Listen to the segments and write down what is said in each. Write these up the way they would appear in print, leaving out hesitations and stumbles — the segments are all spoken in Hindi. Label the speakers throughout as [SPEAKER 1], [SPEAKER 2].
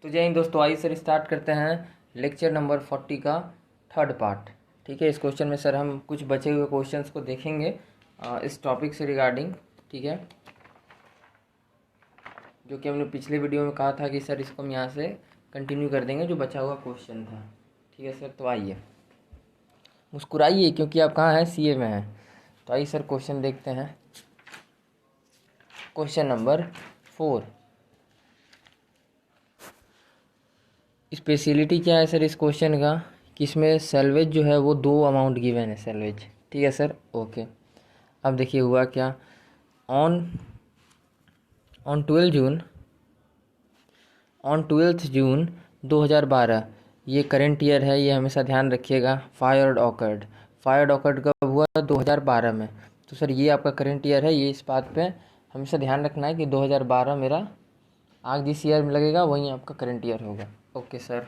[SPEAKER 1] तो जय हिंद दोस्तों, आइए सर स्टार्ट करते हैं लेक्चर नंबर 40 का थर्ड पार्ट। ठीक है, इस क्वेश्चन में सर हम कुछ बचे हुए क्वेश्चंस को देखेंगे इस टॉपिक से रिगार्डिंग। ठीक है, जो कि हमने पिछले वीडियो में कहा था कि सर इसको हम यहाँ से कंटिन्यू कर देंगे जो बचा हुआ क्वेश्चन था। ठीक है सर, तो आइए मुस्कुराइए क्योंकि आप कहाँ हैं, सीए में हैं। तो आइए सर क्वेश्चन देखते हैं। Question number 4। स्पेशलिटी क्या है सर इस क्वेश्चन का कि इसमें सेल्वेज जो है वो 2 अमाउंट गिवन है सेल्वेज। ठीक है सर, ओके। अब देखिए हुआ क्या, ऑन ऑन 12 जून 2012, ये करंट ईयर है, ये हमेशा ध्यान रखिएगा। फायर ऑकर्ड कब हुआ? 2012 में। तो सर ये आपका करंट ईयर है, ये इस बात पे हमेशा ध्यान रखना है कि 2012 मेरा आग जिस ईयर में लगेगा वही आपका करंट ईयर होगा। ओके सर,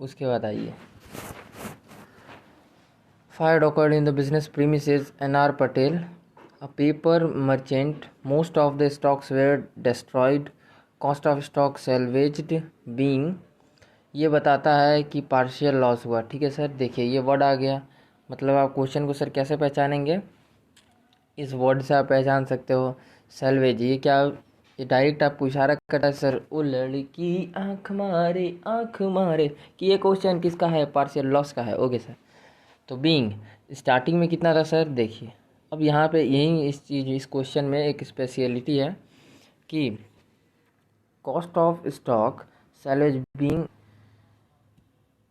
[SPEAKER 1] उसके बाद आइए, fire occurred in the business premises NR Patel, a paper merchant. Most of the stocks were destroyed. Cost of stock salvaged being, ये बताता है कि पार्शियल लॉस हुआ। ठीक है सर, देखिए ये वर्ड आ गया, मतलब आप क्वेश्चन को सर कैसे पहचानेंगे, इस वर्ड से आप पहचान सकते हो। सेल्वेज, ये क्या, ये डायरेक्ट आपको इशारा करता है सर, ओ लड़की आँख मारे कि ये क्वेश्चन किसका है, पार्शियल लॉस का है। ओके सर, तो बीइंग स्टार्टिंग में कितना था सर, देखिए अब यहाँ पे यही इस क्वेश्चन में एक स्पेशलिटी है कि cost of stock salvage being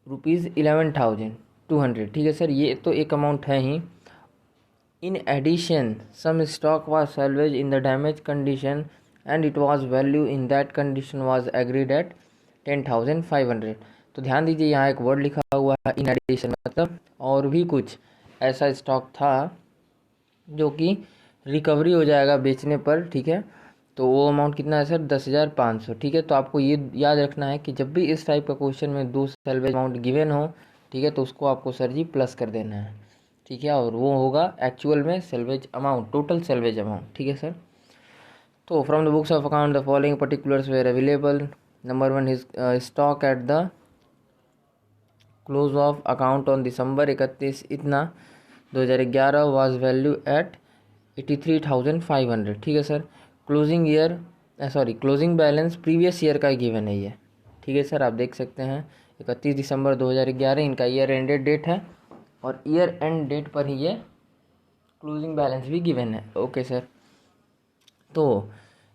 [SPEAKER 1] ₹11,200। ठीक है सर, ये तो एक अमाउंट है ही। In addition some stock was salvage in the damage condition and it was value in that condition was agreed at 10,500। तो ध्यान दीजिए यहाँ एक वर्ड लिखा हुआ है इन एडिशन, मतलब और भी कुछ ऐसा स्टॉक था जो कि रिकवरी हो जाएगा बेचने पर। ठीक है, तो वो अमाउंट कितना है सर, 10,500। ठीक है, तो आपको ये याद रखना है कि जब भी इस टाइप का क्वेश्चन में 2 सैलवेज अमाउंट गिवन हो, ठीक है, तो उसको आपको सर जी प्लस कर देना है। ठीक है, और वो होगा एक्चुअल में salvage amount, total salvage amount. ठीक है सर, तो from the books of account the following particulars were available. Number 1 is stock at the close of account on December 31 इतना 2011 वाज वैल्यू एट 83,500। ठीक है sir, closing year closing balance previous year का गिवन है ये। ठीक है सर, आप देख सकते हैं 31 दिसंबर 2011 इनका ईयर एंडेड डेट है और ईयर एंड डेट पर ही ये क्लोजिंग बैलेंस भी गिवन है। ओके सर, तो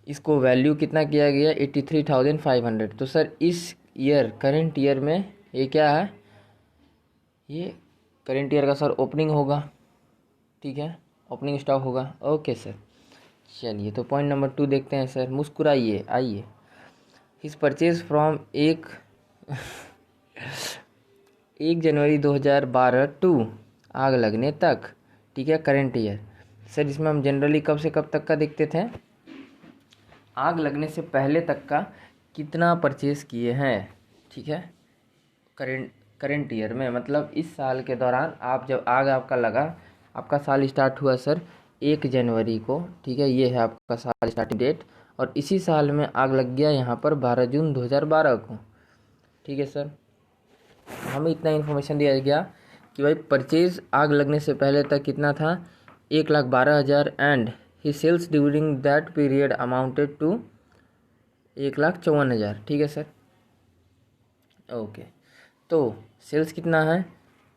[SPEAKER 1] इसको वैल्यू कितना किया गया, 83,500। तो सर इस ईयर करेंट ईयर में ये क्या है, ये करेंट ईयर का सर ओपनिंग होगा। ठीक है, ओपनिंग स्टॉक होगा। ओके सर, चलिए तो पॉइंट नंबर 2 देखते हैं सर। मुस्कुराइए, आइए। His purchase from 1 January 2012 to आग लगने तक। ठीक है, करेंट ईयर। सर इसमें हम जनरली कब से कब तक का देखते थे, आग लगने से पहले तक का कितना परचेज किए हैं। ठीक है, करेंट ईयर में, मतलब इस साल के दौरान आप जब आग आपका लगा, आपका साल स्टार्ट हुआ सर 1 जनवरी को। ठीक है, ये है आपका साल स्टार्टिंग डेट, और इसी साल में आग लग गया यहाँ पर 12 जून 2012 को। ठीक है सर, हमें इतना इन्फॉर्मेशन दिया गया कि भाई परचेज आग लगने से पहले तक कितना था, 1,12,000 and he sales during that period amounted to 1,54,000। ठीक है सर, ओके। तो सेल्स कितना है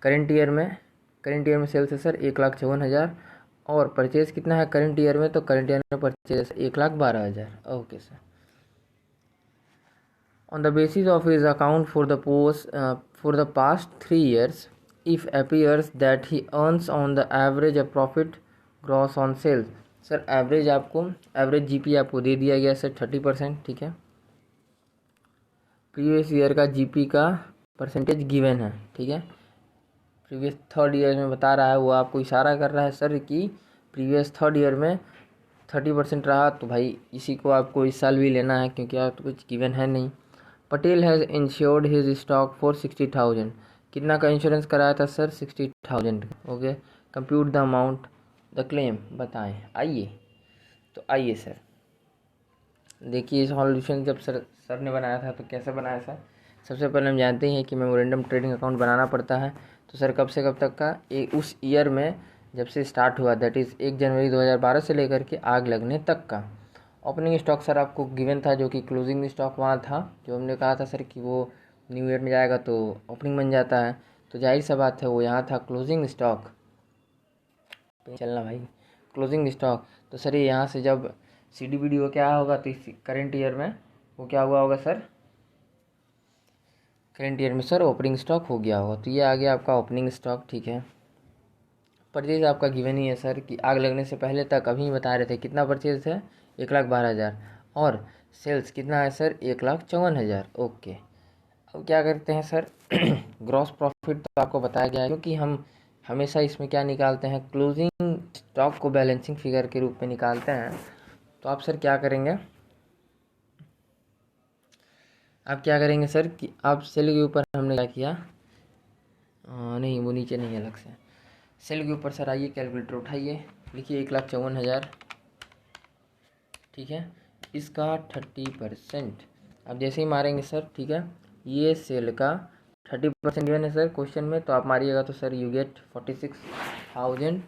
[SPEAKER 1] करेंट ईयर में सेल्स है सर 1,54,000, और परचेज कितना है करंट ईयर में, तो करंट ईयर में purchase 1,12,000। Okay sir, on the basis of his account for the past 3 years, if appears that he earns on the average a profit gross on sales। Sir average GP आपको दे दिया गया सर 30%। ठीक है, प्रीवियस ईयर का जीपी का परसेंटेज गिवन है। ठीक है, प्रीवियस थर्ड ईयर में बता रहा है, वो आपको इशारा कर रहा है सर कि प्रीवियस थर्ड ईयर में 30% रहा, तो भाई इसी को आपको इस साल भी लेना है क्योंकि आप तो कुछ गिवन है नहीं। Patel has insured his stock for 60,000। कितना का इंश्योरेंस कराया था sir, 60,000। Okay, compute the amount the claim, बताएं। आइए, तो आइए सर देखिए सॉल्यूशन जब सर ने बनाया था तो कैसे बनाया सर। सबसे पहले हम जानते हैं कि मेमोरेंडम ट्रेडिंग अकाउंट बनाना पड़ता है। तो सर कब से कब तक का, उस ईयर में जब से स्टार्ट हुआ, दैट इज़ 1 जनवरी 2012 से लेकर के आग लगने तक का। ओपनिंग स्टॉक सर आपको गिवन था, जो कि क्लोजिंग स्टॉक वहाँ था, जो हमने कहा था सर कि वो न्यू ईयर में जाएगा तो ओपनिंग बन जाता है। तो जाहिर सा बात है वो यहाँ था क्लोजिंग स्टॉक। चलना भाई, क्लोजिंग स्टॉक। तो सर ये यहाँ से जब CDBD को क्या होगा, तो इस करेंट ईयर में वो क्या हुआ होगा सर, करेंट ईयर में सर ओपनिंग स्टॉक हो गया होगा। तो ये आ गया आपका ओपनिंग स्टॉक, ठीक है। परचेज आपका गिवन ही है सर कि आग लगने से पहले तक अभी बता रहे थे कितना परचेज है, 1,12,000, और सेल्स कितना है सर, 1,54,000। ओके, अब क्या करते हैं सर ग्रॉस प्रॉफिट तो आपको बताया गया है, क्योंकि हम हमेशा इसमें क्या निकालते हैं, क्लोजिंग स्टॉक को बैलेंसिंग फिगर के रूप में निकालते हैं। तो आप सर क्या करेंगे, आप क्या करेंगे सर कि आप सेल के ऊपर हमने क्या किया, नहीं वो नीचे नहीं है अलग से, सेल के ऊपर सर आइए, कैलकुलेटर उठाइए, लिखिए 1,54,000, ठीक है। इसका 30%, अब जैसे ही मारेंगे सर, ठीक है, ये सेल का 30% गिवन है सर क्वेश्चन में, तो आप मारिएगा तो sir you get 46,000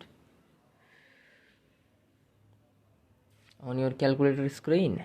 [SPEAKER 1] on your calculator screen.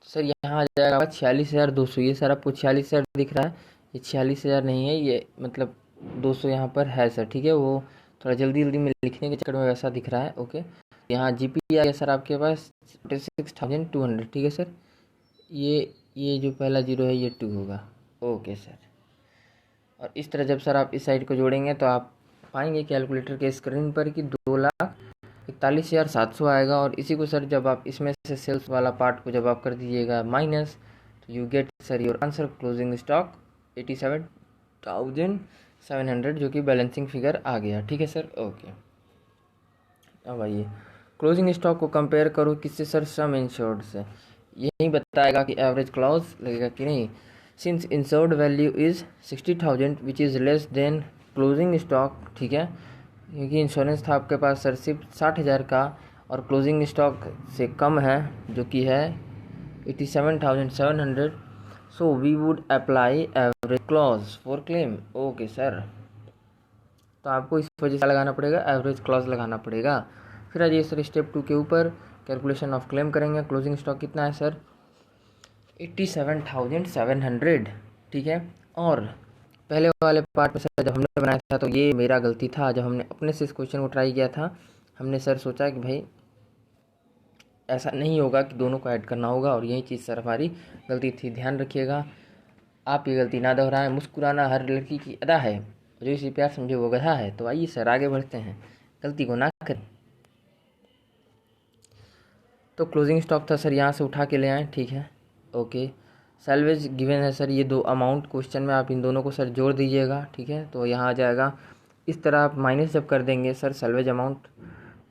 [SPEAKER 1] Sir यहाँ आ जाएगा 46,200, ये सर आपको 46,000 दिख रहा है, ये 46,000 नहीं है, ये मतलब 200 यहाँ पर है सर, ठीक है। वो थोड़ा जल्दी जल्दी में लिखने के चक्कर में वैसा दिख रहा है। ओके, यहाँ GP आ गया सर आपके पास 46,200, ठीक है सर। ये जो पहला जीरो है ये 2 होगा। ओके सर, और इस तरह जब सर आप इस साइड को जोड़ेंगे तो आप पाएंगे कैलकुलेटर के स्क्रीन पर कि 2,41,700 आएगा। और इसी को सर जब आप इसमें से सेल्स वाला पार्ट को जब आप कर दीजिएगा माइनस, तो you get sir your answer closing stock 87,700, जो कि बैलेंसिंग फिगर आ गया, ठीक है सर। ओके, अब आइए क्लोजिंग स्टॉक को कंपेयर करो किससे सर, सम इंश्योर्ड से। यही बताएगा कि एवरेज क्लॉज लगेगा कि नहीं। Since insured value is 60,000 which is less than closing stock, ठीक है, क्योंकि इंश्योरेंस था आपके पास सर सिर्फ 60,000 का, और क्लोजिंग स्टॉक से कम है जो कि है 87,700, so we would apply average clause for claim. Okay sir, तो आपको इस वजह से लगाना पड़ेगा, एवरेज क्लॉज लगाना पड़ेगा। फिर आइए सर स्टेप 2 के ऊपर कैलकुलेशन ऑफ क्लेम करेंगे। क्लोजिंग स्टॉक कितना है सर, 87,700, ठीक है। और पहले वाले पार्ट में सर जब हमने बनाया था, तो ये मेरा गलती था, जब हमने अपने से इस क्वेश्चन को ट्राई किया था, हमने सर सोचा कि भाई ऐसा नहीं होगा कि दोनों को ऐड करना होगा, और यही चीज़ सर हमारी गलती थी। ध्यान रखिएगा, आप ये गलती ना दोहराएं। मुस्कुराना हर लड़की की अदा है, जो इसे प्यार समझे वो गधा है। तो आइए सर आगे बढ़ते हैं, गलती को ना करें। तो क्लोजिंग स्टॉक था सर, यहाँ से उठा के ले आए, ठीक है। ओके, सैलवेज गिवन है सर, ये 2 अमाउंट क्वेश्चन में, आप इन दोनों को सर जोड़ दीजिएगा, ठीक है। तो यहाँ आ जाएगा, इस तरह आप माइनस जब कर देंगे सर सैलवेज अमाउंट,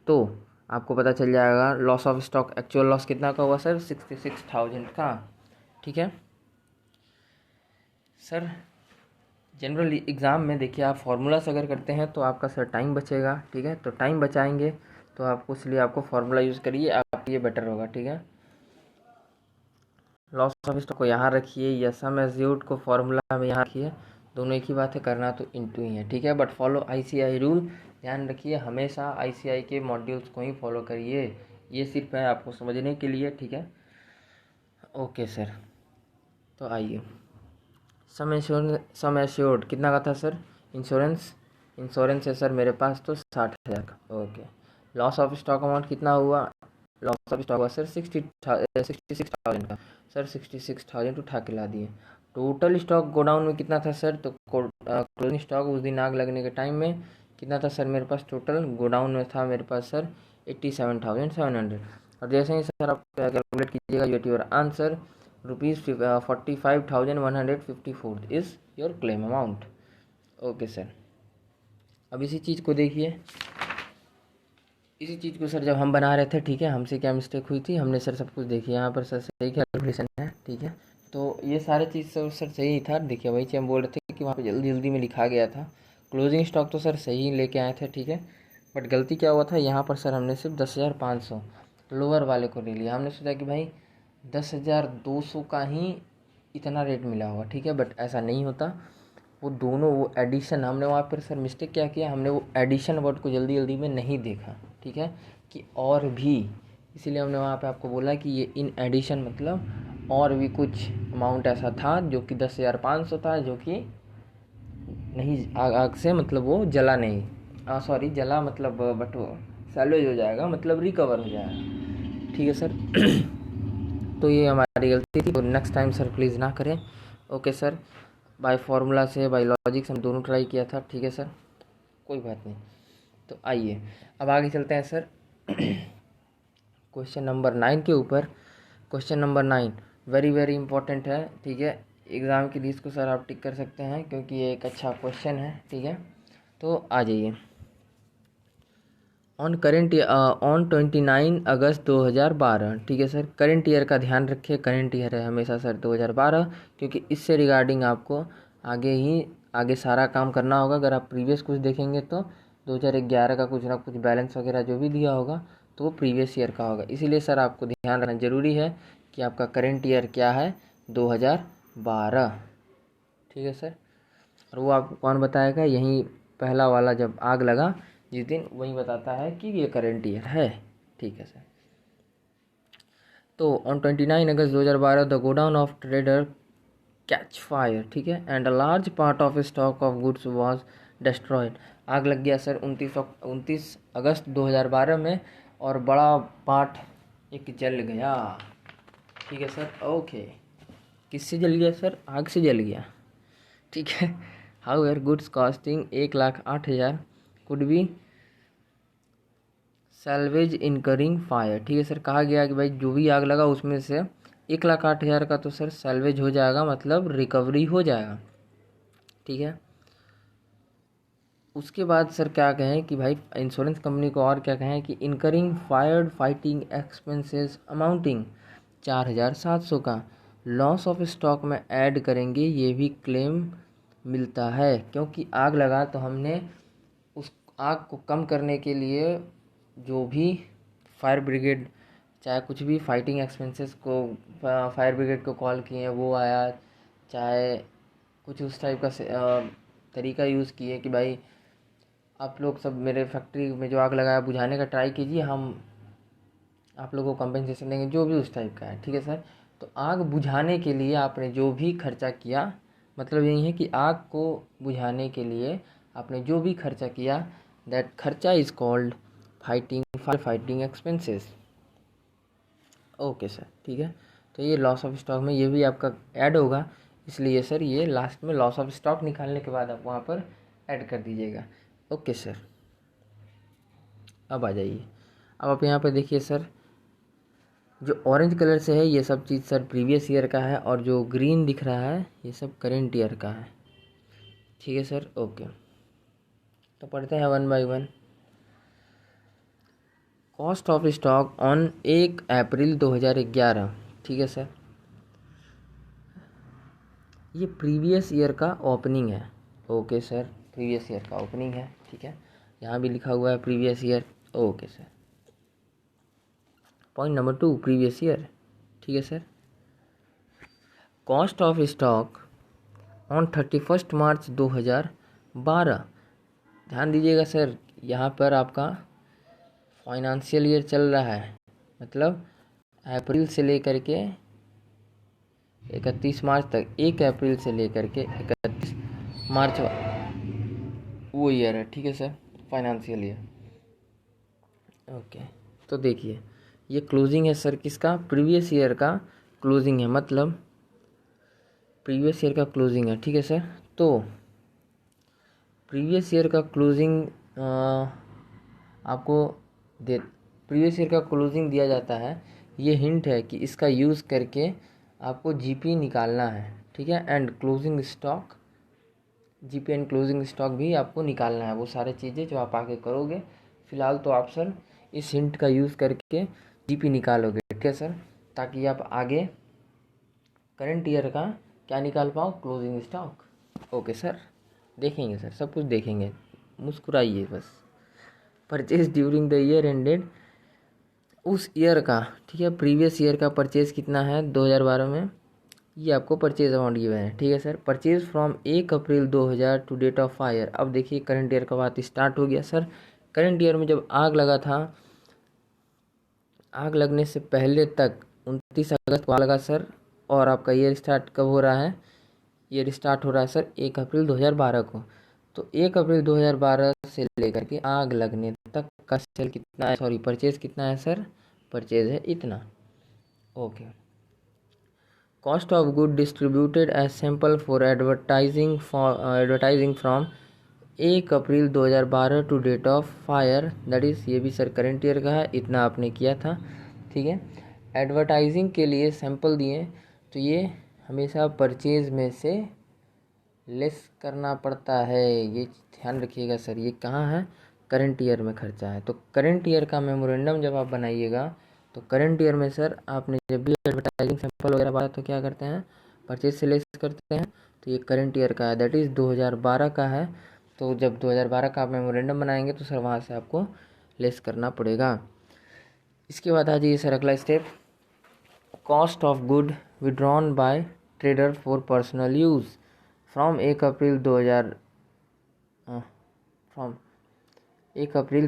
[SPEAKER 1] तो आपको पता चल जाएगा loss of stock, actual loss कितना का हुआ सर, 66,000 का, ठीक है सर। जनरल एग्ज़ाम में देखिए आप फार्मूलास अगर करते हैं तो आपका सर टाइम बचेगा, ठीक है। तो टाइम बचाएंगे तो आपको, इसलिए आपको फार्मूला यूज़ करिए, आप ये बेटर होगा, ठीक है। लॉस ऑफ स्टॉक को यहाँ रखिए या सम एज्यूर्ड को फार्मूला में यहाँ रखिए, दोनों एक ही बात है, करना तो इनटू ही है, ठीक है। बट फॉलो आईसीआई रूल, ध्यान रखिए हमेशा आईसीआई के मॉड्यूल्स को ही फॉलो करिए, ये सिर्फ है आपको समझने के लिए, ठीक है। ओके सर, तो आइए सम एश्योर्ड कितना का था सर, इंश्योरेंस है सर मेरे पास तो 60,000 का, okay. Loss of stock amount कितना हुआ, लॉस ऑफ स्टॉक हुआ सर 66,000 का, सर 66,000 उठा के ला दिए। टोटल स्टॉक गोडाउन में कितना था सर, तो क्लोजिंग स्टॉक उस दिन आग लगने के टाइम में कितना था सर मेरे पास, टोटल गोडाउन में था मेरे पास सर 87,700। और जैसे ही सर आप कैलकुलेट कीजिएगा gate your answer, ₹45,154 is your claim amount. Okay sir, अब इसी चीज़ को देखिए, इसी चीज़ को सर जब हम बना रहे थे, ठीक है, हमसे क्या मिस्टेक हुई थी, हमने सर सब कुछ देखिए यहाँ पर सर सही कैलकुलेशन है, ठीक है। तो ये सारे चीज़ सर सही था, देखिए वही चीज़ हम बोल रहे थे कि वहाँ पे जल्दी जल्दी में लिखा गया था। क्लोजिंग स्टॉक तो सर सही लेके आए थे, ठीक है, बट गलती क्या हुआ था यहाँ पर सर, हमने सिर्फ 10,500 लोअर वाले को ले लिया। हमने सोचा कि भाई 10,200 का ही इतना रेट मिला होगा, ठीक है, बट ऐसा नहीं होता। वो दोनों, वो एडिशन, हमने वहाँ पर सर मिस्टेक क्या किया, हमने वो एडिशन वर्ड को जल्दी जल्दी में नहीं देखा, ठीक है, कि और भी, इसीलिए हमने वहाँ पे आपको बोला कि ये इन एडिशन मतलब और भी कुछ अमाउंट ऐसा था जो कि 10,500 था, जो कि नहीं आग से मतलब वो जला नहीं, सॉरी जला मतलब, बट वो सैल्वेज हो जाएगा, मतलब रिकवर हो जाएगा, ठीक है सर। तो ये हमारी गलती थी, तो नेक्स्ट टाइम सर प्लीज़ ना करें। ओके सर, बाय फार्मूला से बाय लॉजिक से हम दोनों ट्राई किया था, ठीक है सर, कोई बात नहीं। तो आइए अब आगे चलते हैं सर क्वेश्चन नंबर 9 के ऊपर। Question number 9 very very important है, ठीक है, एग्ज़ाम के लिए इसको सर आप टिक कर सकते हैं क्योंकि ये एक अच्छा क्वेश्चन है, ठीक है। तो आ जाइए, ऑन 29 अगस्त 2012, ठीक है सर। करेंट ईयर का ध्यान रखिए, करेंट ईयर है हमेशा सर 2012, क्योंकि इससे रिगार्डिंग आपको आगे सारा काम करना होगा। अगर आप प्रीवियस कुछ देखेंगे तो 2011 का कुछ ना कुछ बैलेंस वगैरह जो भी दिया होगा तो वो प्रीवियस ईयर का होगा, इसीलिए सर आपको ध्यान रखना ज़रूरी है कि आपका करेंट ईयर क्या है, 2012, ठीक है सर। और वो आपको कौन बताएगा, यहीं पहला वाला जब आग लगा जिस दिन, वही बताता है कि ये करेंट ईयर है, ठीक है सर। तो on 29 August 2012 the godown of trader catch fire, ठीक है, and a large part of stock of goods was destroyed. आग लग गया सर 29 अगस्त 2012 में, और बड़ा पार्ट एक जल गया, ठीक है सर। ओके, किससे जल गया सर, आग से जल गया, ठीक है। However goods costing 1,08,000 could be salvage incurring fire, ठीक है सर। कहा गया कि भाई जो भी आग लगा उसमें से 1,08,000 का तो सर सैल्वेज हो जाएगा, मतलब रिकवरी हो जाएगा, ठीक है। उसके बाद सर क्या कहें कि भाई इंश्योरेंस कंपनी को और क्या कहें कि incurring fire fighting expenses amounting 4,700 का लॉस ऑफ स्टॉक में ऐड करेंगे, ये भी क्लेम मिलता है, क्योंकि आग लगा तो हमने उस आग को कम करने के लिए जो भी फायर ब्रिगेड, चाहे कुछ भी फाइटिंग एक्सपेंसेस को फायर ब्रिगेड को कॉल किए वो आया, चाहे कुछ उस टाइप का तरीका यूज़ किए कि भाई आप लोग सब मेरे फैक्ट्री में जो आग लगाया बुझाने का ट्राई कीजिए, हम आप लोगों को कंपेंसेशन देंगे, जो भी उस टाइप का है, ठीक है सर। तो आग बुझाने के लिए आपने जो भी खर्चा किया, मतलब यही है कि आग को बुझाने के लिए आपने जो भी खर्चा किया, दैट खर्चा is called fighting expenses. Okay sir, ठीक है। तो ये लॉस ऑफ स्टॉक में ये भी आपका ऐड होगा, इसलिए सर ये लास्ट में लॉस ऑफ स्टॉक निकालने के बाद आप वहाँ पर ऐड कर दीजिएगा। ओके सर, अब आ जाइए, अब आप यहाँ पर देखिए सर, जो ऑरेंज कलर से है ये सब चीज़ सर प्रीवियस ईयर का है, और जो ग्रीन दिख रहा है ये सब करेंट ईयर का है, ठीक है सर। ओके, तो पढ़ते हैं 1 by 1। Cost of stock on 1 April 2011, ठीक है सर। ये प्रीवियस ईयर का ओपनिंग है, ओके सर, प्रीवियस ईयर का ओपनिंग है, ठीक है, यहाँ भी लिखा हुआ है previous year. Okay sir. Point number 2, previous year, ठीक है sir. Cost of stock on 31 March 2012। ध्यान दीजिएगा सर, यहाँ पर आपका फाइनेंशियल ईयर चल रहा है, मतलब अप्रैल से लेकर के 31 मार्च तक, 1 अप्रैल से लेकर के 31 मार्च वो ईयर है, ठीक है सर, फाइनेंशियल ईयर। ओके, तो देखिए ये क्लोजिंग है सर किसका, प्रीवियस ईयर का क्लोजिंग है, मतलब प्रीवियस ईयर का क्लोजिंग है, ठीक है सर। तो प्रीवियस ईयर का क्लोजिंग आपको दे प्रीवियस ईयर का क्लोजिंग दिया जाता है, ये हिंट है कि इसका यूज़ करके आपको जीपी निकालना है, ठीक है, and closing stock, GP and closing stock भी आपको निकालना है, वो सारी चीज़ें जो आप आगे करोगे। फिलहाल तो आप सर इस हिंट का यूज़ करके जीपी निकालोगे, ठीक है सर, ताकि आप आगे करंट ईयर का क्या निकाल पाओ, क्लोजिंग स्टॉक। ओके सर, देखेंगे सर, सब कुछ देखेंगे, मुस्कुराइए बस। Purchase during the year ended, उस ईयर का, ठीक है, प्रीवियस ईयर का परचेज कितना है 2012 में, ये आपको परचेज अमाउंट गिवन है, ठीक है sir. Purchase from 1 April 2000 to date of fire. अब देखिए करंट ईयर का बात स्टार्ट हो गया सर। करंट ईयर में जब आग लगा था, आग लगने से पहले तक 29 अगस्त को आग लगा सर, और आपका ईयर स्टार्ट कब हो रहा है, ईयर स्टार्ट हो रहा है सर 1 अप्रैल 2012 को। तो 1 अप्रैल 2012 से लेकर के आग लगने तक का सेल कितना है, सॉरी परचेज कितना है सर, परचेज है इतना। Okay. Cost of good distributed as sample for advertising from 1 April 2012 to date of fire, that is, ये भी सर करंट ईयर का है, इतना आपने किया था, ठीक है। एडवर्टाइजिंग के लिए सैंपल दिए, तो ये हमेशा परचेज में से लेस करना पड़ता है, ये ध्यान रखिएगा सर। ये कहाँ है, करंट ईयर में खर्चा है। तो करंट ईयर का मेमोरेंडम जब आप बनाइएगा, तो करंट ईयर में सर आपने जब भी एडवर्टाइजिंग सैंपल वगैरह बनाया तो क्या करते हैं, परचेज से लेस करते हैं। तो ये करंट ईयर का है, दैट इज़ 2012 का है। तो जब 2012 का आप मेमोरेंडम बनाएंगे तो सर वहाँ से आपको लेस करना पड़ेगा। इसके बाद आ जाइए सर अगला step, cost of good withdrawn by trader for personal use from 1 April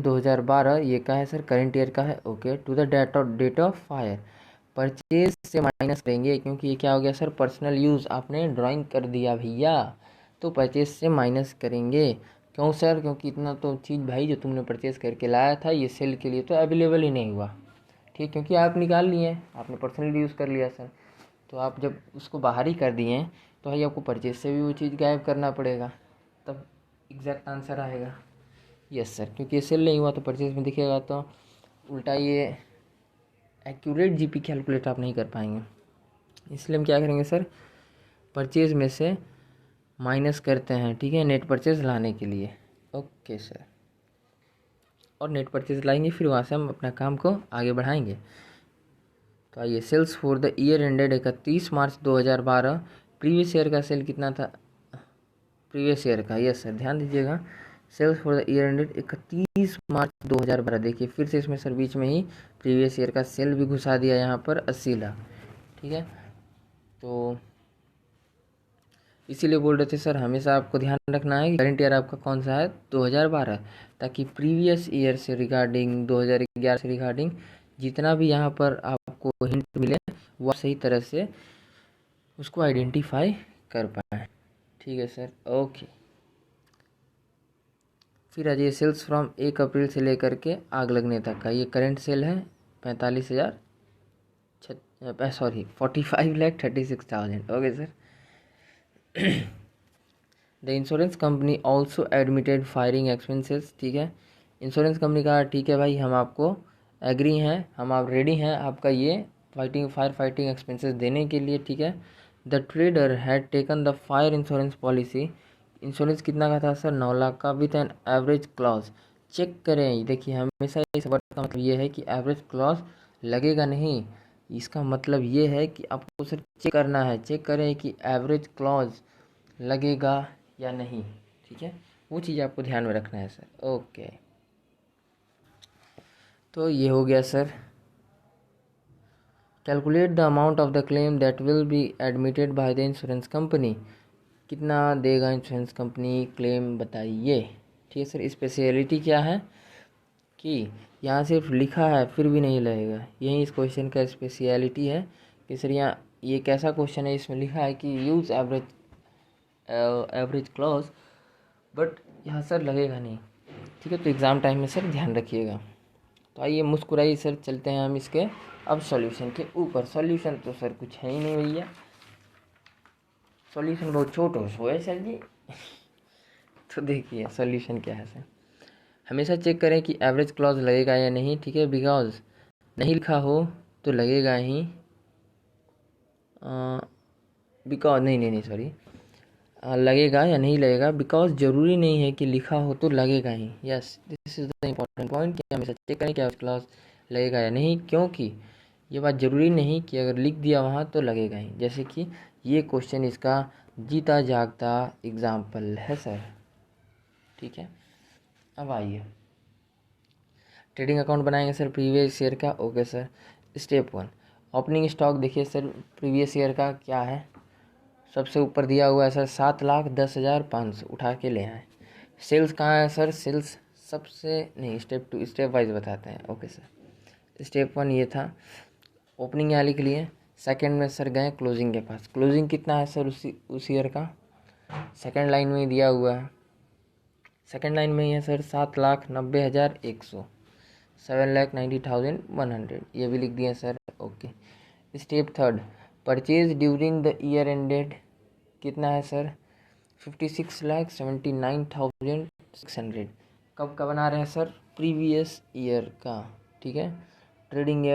[SPEAKER 1] 2012, ये का है सर, करंट ईयर का है। Okay, to the date of fire, purchase से माइनस करेंगे, क्योंकि ये क्या हो गया सर, पर्सनल यूज़, आपने ड्राइंग कर दिया भैया, तो परचेज से माइनस करेंगे। क्यों सर, क्योंकि इतना तो चीज़ भाई जो तुमने परचेज करके लाया था, ये सेल के लिए तो अवेलेबल ही नहीं हुआ, ठीक, क्योंकि आप निकाल लिए, आपने पर्सनल यूज़ कर लिया सर। तो आप जब उसको बाहर ही कर दिए तो भाई आपको परचेज से भी वो चीज़ गायब करना पड़ेगा, तब एग्जैक्ट आंसर आएगा। यस सर, क्योंकि ये सेल नहीं हुआ तो परचेज में दिखेगा, तो उल्टा ये एक्यूरेट जीपी कैलकुलेट आप नहीं कर पाएंगे। इसलिए हम क्या करेंगे सर, परचेज में से माइनस करते हैं, ठीक है, नेट परचेज लाने के लिए। ओके सर, और नेट परचेज लाएंगे, फिर वहाँ से हम अपना काम को आगे बढ़ाएंगे। तो आइए, sales for the year ended 31 March 2012, previous year का सेल कितना था, प्रीवियस ईयर का, यस सर, ध्यान दीजिएगा, sales for the year ended 31 March 2012। देखिए फिर से इसमें सर बीच में ही प्रीवियस ईयर का सेल भी घुसा दिया यहाँ पर 80 लाख, ठीक है। तो इसीलिए बोल रहे थे सर, हमेशा आपको ध्यान रखना है कि करंट ईयर आपका कौन सा है, 2012, ताकि प्रीवियस ईयर से रिगार्डिंग, 2011 से रिगार्डिंग जितना भी यहाँ पर आपको हिंट मिले वो सही तरह से उसको आइडेंटिफाई कर पाए, ठीक है सर। ओके, फिर आ जाइए, सेल्स फ्रॉम 1 अप्रैल से लेकर के आग लगने तक का, ये करंट सेल है 45,000, sorry 45,36,000। Okay sir. The insurance company also admitted firing expenses, ठीक है, इंश्योरेंस कंपनी का, ठीक है भाई, हम आपको एग्री हैं, हम आप रेडी हैं आपका ये फायर फाइटिंग एक्सपेंसेस देने के लिए, ठीक है। The trader had taken the fire insurance policy, insurance कितना का था सर, 9 लाख का, with an average clause. Check करें, देखिए हमेशा इस वर्ड का मतलब ये है कि एवरेज क्लॉज लगेगा नहीं, इसका मतलब ये है कि आपको सर चेक करना है, चेक करें कि एवरेज क्लॉज लगेगा या नहीं, ठीक है, वो चीज़ आपको ध्यान में रखना है सर। ओके, तो ये हो गया sir. Calculate the amount of the claim that will be admitted by the insurance company. कितना देगा इंश्योरेंस कंपनी क्लेम, बताइए। ठीक है सर, स्पेशलिटी क्या है कि यहाँ सिर्फ लिखा है फिर भी नहीं लगेगा, यही इस क्वेश्चन का स्पेशलिटी है कि सर यहाँ ये कैसा क्वेश्चन है, इसमें लिखा है कि यूज़ एवरेज क्लॉज, बट यहाँ सर लगेगा नहीं। ठीक है, तो एग्ज़ाम टाइम में सर ध्यान रखिएगा। तो आइए मुस्कुराइए सर, चलते हैं हम इसके अब सॉल्यूशन के ऊपर। सॉल्यूशन तो सर कुछ है ही नहीं भैया, सॉल्यूशन बहुत छोटा हो है सर जी। तो देखिए सॉल्यूशन क्या है सर। हमेशा चेक करें कि एवरेज क्लॉज लगेगा या नहीं। ठीक है, बिकॉज नहीं लिखा हो तो लगेगा ही, बिकॉज नहीं सॉरी, लगेगा या नहीं लगेगा, बिकॉज ज़रूरी नहीं है कि लिखा हो तो लगेगा ही। Yes, this is the important point कि हमेशा चेक करें कि एवरेज क्लॉज लगेगा या नहीं, क्योंकि ये बात ज़रूरी नहीं कि अगर लिख दिया वहाँ तो लगेगा ही। जैसे कि ये क्वेश्चन इसका जीता जागता एग्जाम्पल है सर। ठीक है, अब आइए ट्रेडिंग अकाउंट बनाएंगे सर प्रीवियस ईयर का। Okay sir, step 1 opening stock. देखिए सर प्रीवियस ईयर का क्या है, सबसे ऊपर दिया हुआ है सर 7,10,500, उठा के ले आए। सेल्स कहाँ है सर, सेल्स सबसे नहीं, स्टेप 2 स्टेप वाइज बताते हैं। ओके सर, स्टेप 1 ये था, ओपनिंग यहाँ लिख लिए। सेकंड में सर गए क्लोजिंग के पास, क्लोजिंग कितना है सर उस ईयर का, सेकंड लाइन में ही दिया हुआ है। सेकंड लाइन में ही है सर 7,90,100, 7,90,100, ये भी लिख दिए sir. Okay, step third purchase during the year ended, कितना है सर 56,79,600। कब का बना रहे हैं सर, प्रीवियस ईयर का। ठीक है, trading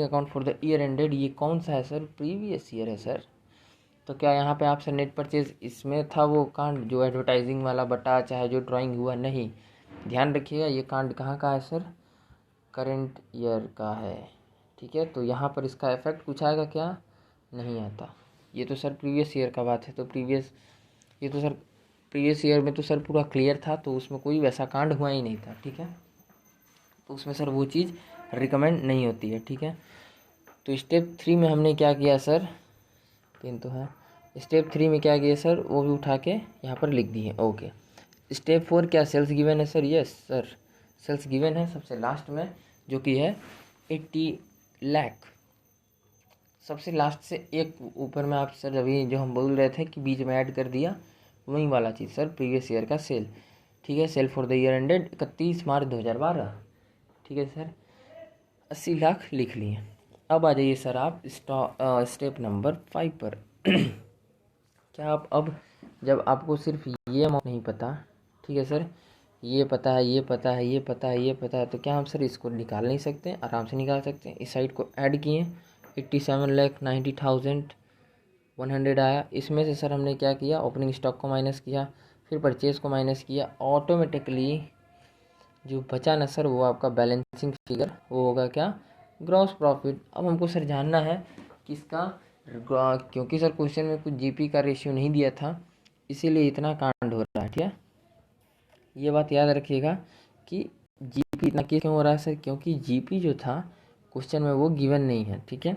[SPEAKER 1] account for the year ended, ये कौन सा है सर, प्रीवियस ईयर है सर। तो क्या यहाँ पे आपसे नेट परचेज इसमें था वो कांड जो एडवर्टाइजिंग वाला बटा, चाहे जो ड्राइंग हुआ, नहीं। ध्यान रखिएगा ये कांड कहाँ का है सर, करंट ईयर का है। ठीक है, तो यहाँ पर इसका इफेक्ट कुछ आएगा क्या, नहीं आता। ये तो सर प्रीवियस ईयर का बात है, तो ये तो सर प्रीवियस ईयर में तो सर पूरा क्लियर था, तो उसमें कोई वैसा कांड हुआ ही नहीं था। ठीक है, तो उसमें सर वो चीज़ रिकमेंड नहीं होती है। ठीक है, तो स्टेप 3 में हमने क्या किया सर, पेन तो है, स्टेप 3 में क्या किया सर, वो भी उठा के यहाँ पर लिख दिए। ओके, स्टेप 4 क्या, सेल्स गिवन है sir. Yes sir, sales given है सबसे लास्ट में, जो कि है 80 लाख। सबसे लास्ट से एक ऊपर में आप सर अभी जो हम बोल रहे थे कि बीच में ऐड कर दिया, वही वाला चीज़ सर, प्रीवियस ईयर का सेल। ठीक है, sale for the year ended 31 March 2012। ठीक है सर, 80 लाख लिख लिए। अब आ जाइए सर आप स्टेप नंबर 5 पर। क्या आप अब, जब आपको सिर्फ ये अमाउंट नहीं पता, ठीक है सर, ये पता है, ये पता है, ये पता है, ये पता है, तो क्या हम सर इसको निकाल नहीं सकते, आराम से निकाल सकते हैं। इस साइड को ऐड किए, 87,90,100 आया। इसमें से सर हमने क्या किया, ओपनिंग स्टॉक को माइनस किया, फिर परचेज को माइनस किया, ऑटोमेटिकली जो बचा ना सर वो आपका बैलेंसिंग फिगर, वो होगा क्या, ग्रॉस प्रॉफिट। अब हमको सर जानना है किसका, क्योंकि सर क्वेश्चन में कुछ जीपी का रेशियो नहीं दिया था, इसीलिए इतना कांड हो रहा है। ठीक है, ये बात याद रखिएगा कि जीपी इतना क्यों हो रहा है सर, क्योंकि जीपी जो था क्वेश्चन में वो गिवन नहीं है। ठीक है,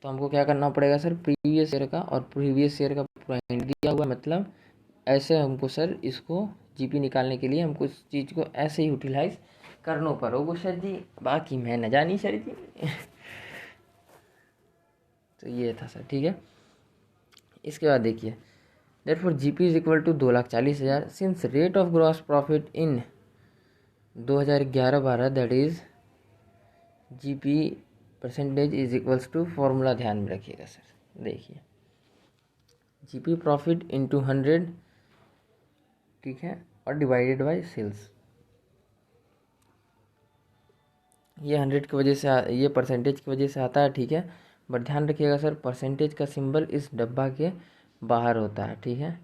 [SPEAKER 1] तो हमको क्या करना पड़ेगा सर, प्रीवियस ईयर का, और प्रीवियस ईयर का पॉइंट दिया हुआ, मतलब ऐसे हमको सर इसको जीपी निकालने के लिए हमको इस चीज़ को ऐसे ही यूटिलाइज करना पड़ोगे सर जी, बाकी मैं न जानी सर जी। तो ये था सर। ठीक है, इसके बाद देखिए, therefore GP is equal to 2,40,000 since rate of gross profit in 2011-12 that is GP percentage is equals to, formula ध्यान में रखिएगा सर। देखिए GP प्रॉफिट इंटू 100, ठीक है, और डिवाइडेड बाय सेल्स। ये 100 की वजह से ये परसेंटेज की वजह से आता है। ठीक है, बट ध्यान रखिएगा सर परसेंटेज का सिंबल इस डब्बा के बाहर होता है। ठीक है,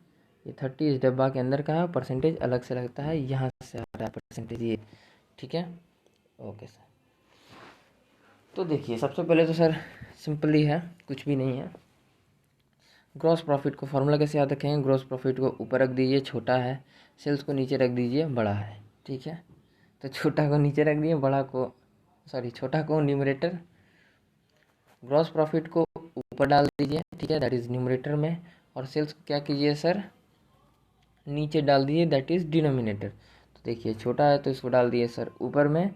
[SPEAKER 1] ये 30 इस डब्बा के अंदर का है, परसेंटेज अलग से लगता है, यहाँ से आ रहा है परसेंटेज ये। ठीक है, ओके सर। तो देखिए सबसे पहले तो सर सिंपल ही है, कुछ भी नहीं है, ग्रॉस प्रॉफिट को फॉर्मूला कैसे याद रखेंगे, ग्रॉस प्रॉफिट को ऊपर रख दीजिए छोटा है, सेल्स को नीचे रख दीजिए बड़ा है, ठीक है। तो छोटा को नीचे रख दिए, बड़ा को छोटा को न्यूमरेटर, ग्रॉस प्रॉफिट को ऊपर डाल दीजिए, ठीक है, दैट इज़ न्यूमरेटर में, और सेल्स को क्या कीजिए सर, नीचे डाल दीजिए, दैट इज़ डिनोमिनेटर। तो देखिए छोटा है तो इसको डाल दिए सर ऊपर में,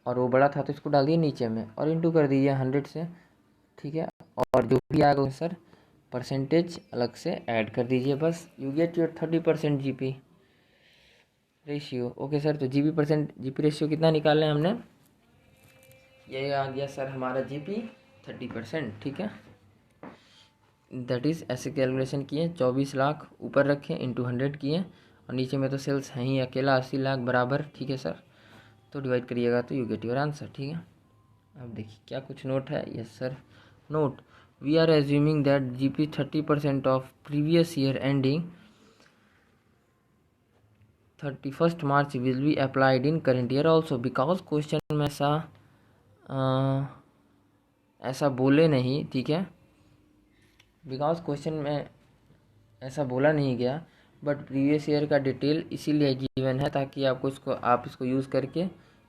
[SPEAKER 1] और वो बड़ा था तो इसको डाल दिए नीचे में, और इंटू कर दीजिए 100 से, ठीक है। और जो भी आ गए सर परसेंटेज अलग से ऐड कर दीजिए, बस you get your 30% GP ratio. Okay sir, तो जीपी रेशियो कितना निकालना है हमने, ये आ गया सर हमारा जीपी 30%, ठीक है। दैट इज़ ऐसे कैलकुलेशन किए, 24 लाख ऊपर रखे इंटू 100 किए, और नीचे में तो सेल्स हैं ही अकेला 80 लाख बराबर, ठीक है सर। तो डिवाइड करिएगा तो यू गेट योर आंसर, ठीक है। अब देखिए क्या कुछ नोट है, yes sir. Note, we are assuming that GP 30% of previous year ending 31 March will be applied in current year also, because question में ऐसा बोले नहीं, ठीक है, बिकॉज क्वेश्चन में ऐसा बोला नहीं गया, बट प्रीवियस ईयर का डिटेल इसीलिए गिवन है ताकि आप इसको यूज़ करके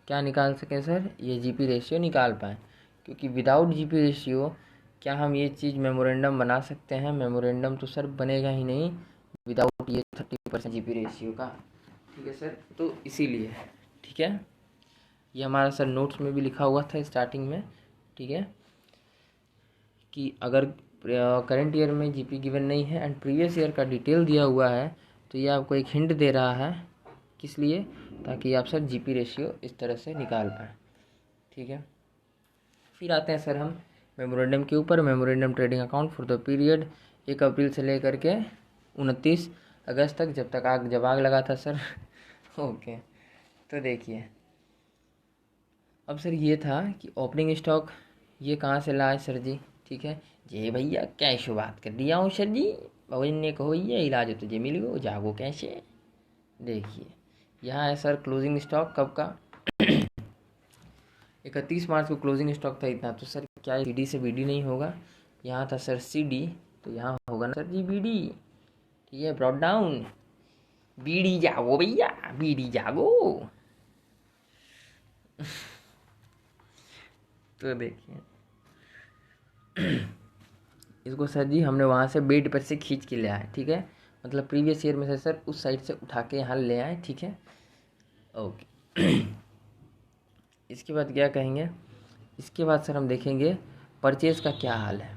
[SPEAKER 1] क्या निकाल सकें सर, ये जीपी रेशियो निकाल पाएँ। क्योंकि विदाउट जीपी रेशियो क्या हम ये चीज़ मेमोरेंडम बना सकते हैं, मेमोरेंडम तो सर बनेगा ही नहीं विदाउट ये 30% जीपी रेशियो का, ठीक है सर। तो इसीलिए, ठीक है, ये हमारा सर नोट्स में भी लिखा हुआ था स्टार्टिंग में, ठीक है, कि अगर करंट ईयर में जीपी गिवन नहीं है एंड प्रीवियस ईयर का डिटेल दिया हुआ है, तो ये आपको एक हिंट दे रहा है, किस लिए, ताकि आप सर जीपी रेशियो इस तरह से निकाल पाएँ, ठीक है। फिर आते हैं सर हम मेमोरेंडम के ऊपर। Memorandum trading account for the period 1 अप्रैल से लेकर के 29 अगस्त तक, जब आग लगा था सर ओके। तो देखिए अब सर ये था कि ओपनिंग स्टॉक ये कहाँ से लाए सर जी, ठीक है जी भैया, कैशो बात कर दिया हूँ सर जी, भवन ने कहो ये इलाज तुझे मिल गो, जागो कैसे। देखिए यहाँ है सर क्लोजिंग स्टॉक कब का 31 मार्च को क्लोजिंग स्टॉक था इतना, तो सर क्या सी डी से बी डी नहीं होगा, यहाँ था सर सी डी, तो यहाँ होगा ना सर जी बी डी, ठीक है, ब्रॉड डाउन, बी डी जागो भैया, बी डी जागो तो देखिए इसको सर जी हमने वहाँ से बेड पर से खींच के ले आए, ठीक है, मतलब प्रीवियस ईयर में से सर उस साइड से उठा के यहाँ ले आए, ठीक है, ओके। इसके बाद क्या कहेंगे, इसके बाद सर हम देखेंगे परचेज़ का क्या हाल है,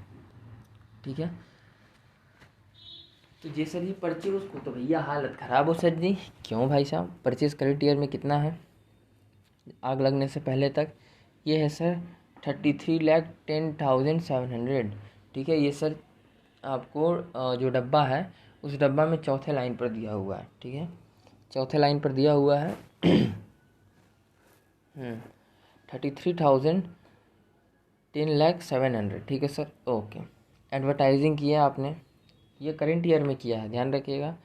[SPEAKER 1] ठीक है। तो जी सर जी परचेज उसको तो भैया हालत ख़राब हो सर जी, क्यों भाई साहब, परचेज़ करंट ईयर में कितना है आग लगने से पहले तक, ये है सर 33,10,700, ठीक है। ये सर आपको जो डब्बा है उस डब्बा में चौथे लाइन पर दिया हुआ है, ठीक है, चौथे लाइन पर दिया हुआ है 33,000 10,07,000, ठीक है सर, ओके। एडवर्टाइजिंग किया आपने, ये करंट ईयर में किया है, ध्यान रखिएगा,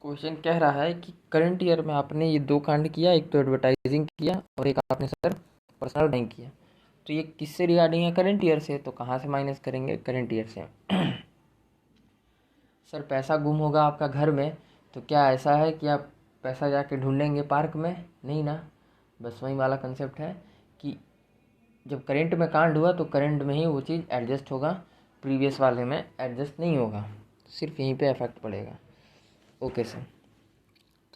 [SPEAKER 1] क्वेश्चन कह रहा है कि करंट ईयर में आपने ये 2 कांड किया, एक तो एडवर्टाइजिंग किया और एक आपने सर पर्सनल बैंकिंग किया, तो ये किससे रिगार्डिंग है, करंट ईयर से, तो कहाँ से माइनस करेंगे, करंट ईयर से। सर पैसा गुम होगा आपका घर में, तो क्या ऐसा है कि आप पैसा जाके ढूंढेंगे पार्क में, नहीं ना, बस वही वाला कंसेप्ट है कि जब करंट में कांड हुआ तो करंट में ही वो चीज़ एडजस्ट होगा, प्रीवियस वाले में एडजस्ट नहीं होगा, सिर्फ यहीं पे इफेक्ट पड़ेगा, ओके सर।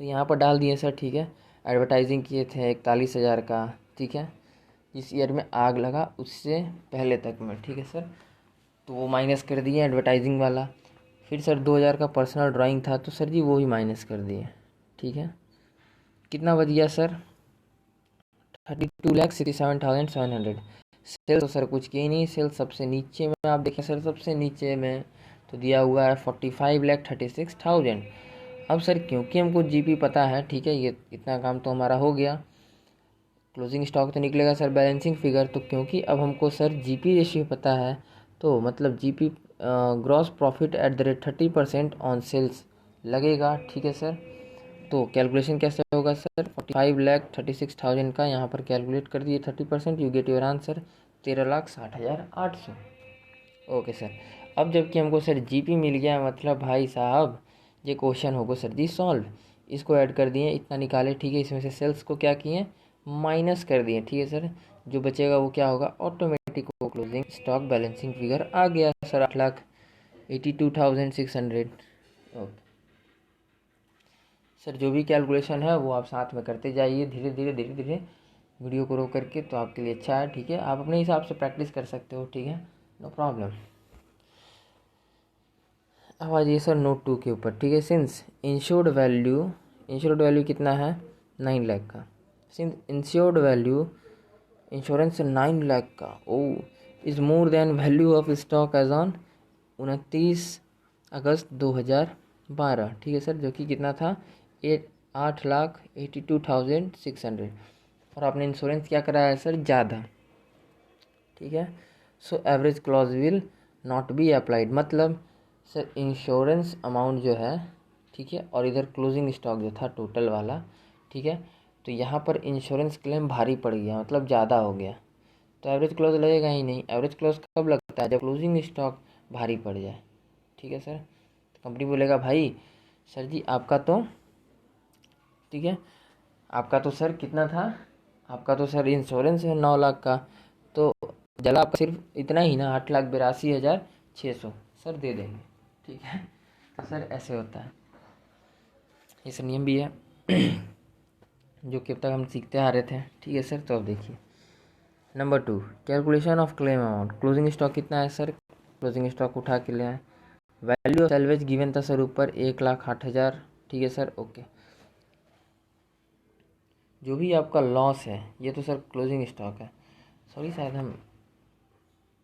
[SPEAKER 1] तो यहाँ पर डाल दिए सर, ठीक है, एडवर्टाइजिंग किए थे 41,000 का, ठीक है, जिस ईयर में आग लगा उससे पहले तक में, ठीक है सर, तो वो माइनस कर दिए एडवर्टाइजिंग वाला। फिर सर 2,000 का पर्सनल ड्राइंग था, तो सर जी वो ही माइनस कर दिए, ठीक है, कितना बच गया सर 32,67,700। सेल्स तो सर कुछ किए ही नहीं, सेल्स सबसे नीचे में आप देखें सर, सबसे नीचे में तो दिया हुआ है 45,36,000। अब सर क्योंकि हमको जीपी पता है, ठीक है, ये इतना काम तो हमारा हो गया, क्लोजिंग स्टॉक तो निकलेगा सर बैलेंसिंग फिगर, तो क्योंकि अब हमको सर जीपी रेशियो पता है, तो मतलब GP gross profit at the rate 30% on sales लगेगा, ठीक है सर। तो कैलकुलेशन कैसे होगा सर, 45,36,000 का यहाँ पर कैलकुलेट कर दिए 30%, you get your answer 13,60,800, okay sir. अब जबकि हमको सर जीपी मिल गया, मतलब भाई साहब ये क्वेश्चन होगा सर जी सॉल्व। इसको ऐड कर दिए, इतना निकाले, ठीक है। इसमें से सेल्स को क्या किए, माइनस कर दिए, ठीक है सर। जो बचेगा वो क्या होगा, ऑटोमेटिक वो क्लोजिंग स्टॉक बैलेंसिंग फिगर आ गया सर 8,82,600। ओके सर, जो भी कैलकुलेशन है वो आप साथ में करते जाइए, धीरे धीरे वीडियो को रोक करके, तो आपके लिए अच्छा है, ठीक है। आप अपने हिसाब से प्रैक्टिस कर सकते हो, ठीक है, नो प्रॉब्लम। अब आ जाइए सर नोट 2 के ऊपर, ठीक है। सिंस इंश्योर्ड वैल्यू कितना है, 9 लाख का। Since insured value insurance 9 lakh का ओ is more than value of stock as on 29 August 2012, ठीक है सर, जो कि कितना था 8,82,600। और आपने इंश्योरेंस क्या कराया है सर, ज़्यादा, ठीक है। So average clause will not be applied, मतलब सर इंश्योरेंस अमाउंट जो है, ठीक है, और इधर क्लोजिंग स्टॉक जो था टोटल वाला, ठीक है, तो यहाँ पर इंश्योरेंस क्लेम भारी पड़ गया, मतलब ज़्यादा हो गया, तो एवरेज क्लॉज लगेगा ही नहीं। एवरेज क्लॉज कब लगता है, जब क्लोजिंग स्टॉक भारी पड़ जाए, ठीक है सर। तो कंपनी बोलेगा भाई सर जी आपका तो, ठीक है, आपका तो सर कितना था, आपका तो सर इंश्योरेंस है 9 लाख का, तो जला आपका सिर्फ इतना ही ना, 8,82,600 सर दे देंगे, ठीक है। तो सर ऐसे होता है, इस नियम भी है जो कि अब तक हम सीखते आ रहे थे, ठीक है सर। तो अब देखिए number 2, calculation of claim amount. Closing stock कितना है सर, क्लोजिंग स्टॉक उठा के ले आए। वैल्यू ऑफ सैलवेज गिवन था सर ऊपर 1,08,000, ठीक है सर, ओके। जो भी आपका लॉस है, ये तो सर क्लोजिंग स्टॉक है, सॉरी शायद हम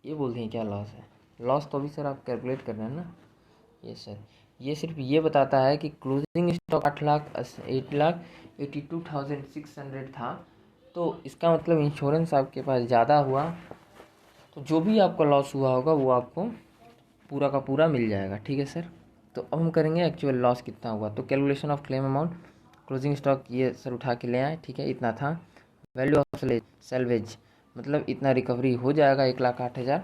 [SPEAKER 1] ये बोलते हैं क्या लॉस है, लॉस तो अभी सर आप कैलकुलेट कर रहे हैं ना, ये सर ये सिर्फ ये बताता है कि क्लोजिंग स्टॉक 8,82,600 था, तो इसका मतलब इंश्योरेंस आपके पास ज़्यादा हुआ, तो जो भी आपका लॉस हुआ होगा वो आपको पूरा का पूरा मिल जाएगा, ठीक है सर। तो अब हम करेंगे एक्चुअल लॉस कितना हुआ, तो calculation of claim amount. Closing stock ये सर उठा के ले आए, ठीक है, इतना था। वैल्यू ऑफ सेल्वेज मतलब इतना रिकवरी हो जाएगा 1,08,000।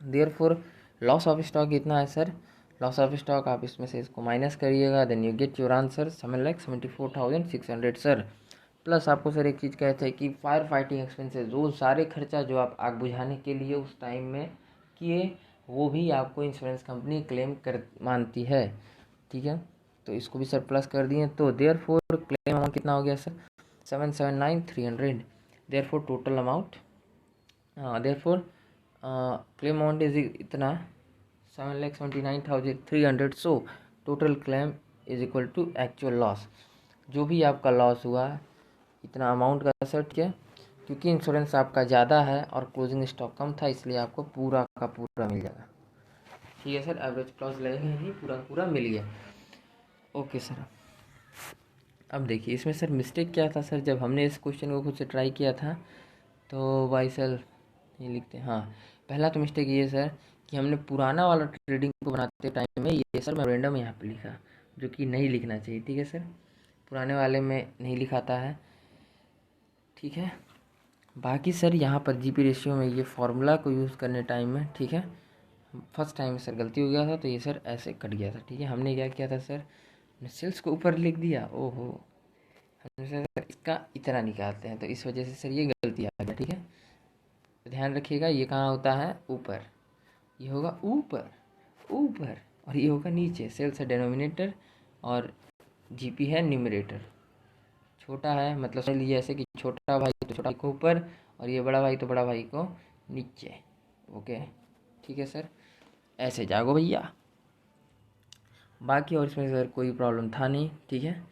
[SPEAKER 1] देयरफॉर लॉस ऑफ स्टॉक कितना है सर, लॉस ऑफ स्टॉक आप इसमें से इसको माइनस करिएगा, then you get your answer 7,74,600 sir. Plus आपको सर एक चीज़ कहते हैं कि फायर फाइटिंग एक्सपेंसेस, वो सारे खर्चा जो आप आग बुझाने के लिए उस टाइम में किए, वो भी आपको इंश्योरेंस कंपनी क्लेम कर मानती है, ठीक है। तो इसको भी सर प्लस कर दिए, तो देयरफॉर क्लेम अमाउंट कितना हो गया sir 7,79,300। Therefore total amount, therefore claim amount is इतना 7,79,300। So total claim is equal to actual loss, जो भी आपका लॉस हुआ इतना अमाउंट का सर, ठीक है, क्योंकि इंश्योरेंस आपका ज़्यादा है और क्लोजिंग स्टॉक कम था, इसलिए आपको पूरा का पूरा मिल जाएगा, ठीक है सर। एवरेज क्लॉज लगेगा ही, पूरा का पूरा मिल गया, ओके सर। अब देखिए इसमें सर मिस्टेक क्या था सर, जब हमने इस क्वेश्चन को खुद से ट्राई किया था, तो भाई सर ये लिखते हैं, हाँ, पहला तो मिस्टेक ये सर कि हमने पुराना वाला ट्रेडिंग को बनाते टाइम में ये सर मेमोरेंडम यहाँ पे लिखा, जो कि नहीं लिखना चाहिए, ठीक है सर, पुराने वाले में नहीं लिखाता है, ठीक है। बाकी सर यहाँ पर जीपी रेशियो में ये फार्मूला को यूज़ करने टाइम में, ठीक है, फर्स्ट टाइम सर गलती हो गया था, तो ये सर ऐसे कट गया था, ठीक है। हमने क्या किया था सर, सेल्स को ऊपर लिख दिया, ओहो, हमने सर इसका इतना निकालते हैं, तो इस वजह से सर ये गलती आ गया, ठीक है। तो ध्यान रखिएगा ये कहाँ होता है, ऊपर, ये होगा ऊपर ऊपर, और ये होगा नीचे। सेल्स है डेनोमिनेटर और जीपी है न्यूमरेटर, छोटा है मतलब समझ लीजिए ऐसे कि छोटा भाई तो छोटा भाई को ऊपर, और ये बड़ा भाई तो बड़ा भाई को नीचे, ओके, ठीक है सर, ऐसे जागो भैया। बाकी और इसमें सर कोई प्रॉब्लम था नहीं, ठीक है।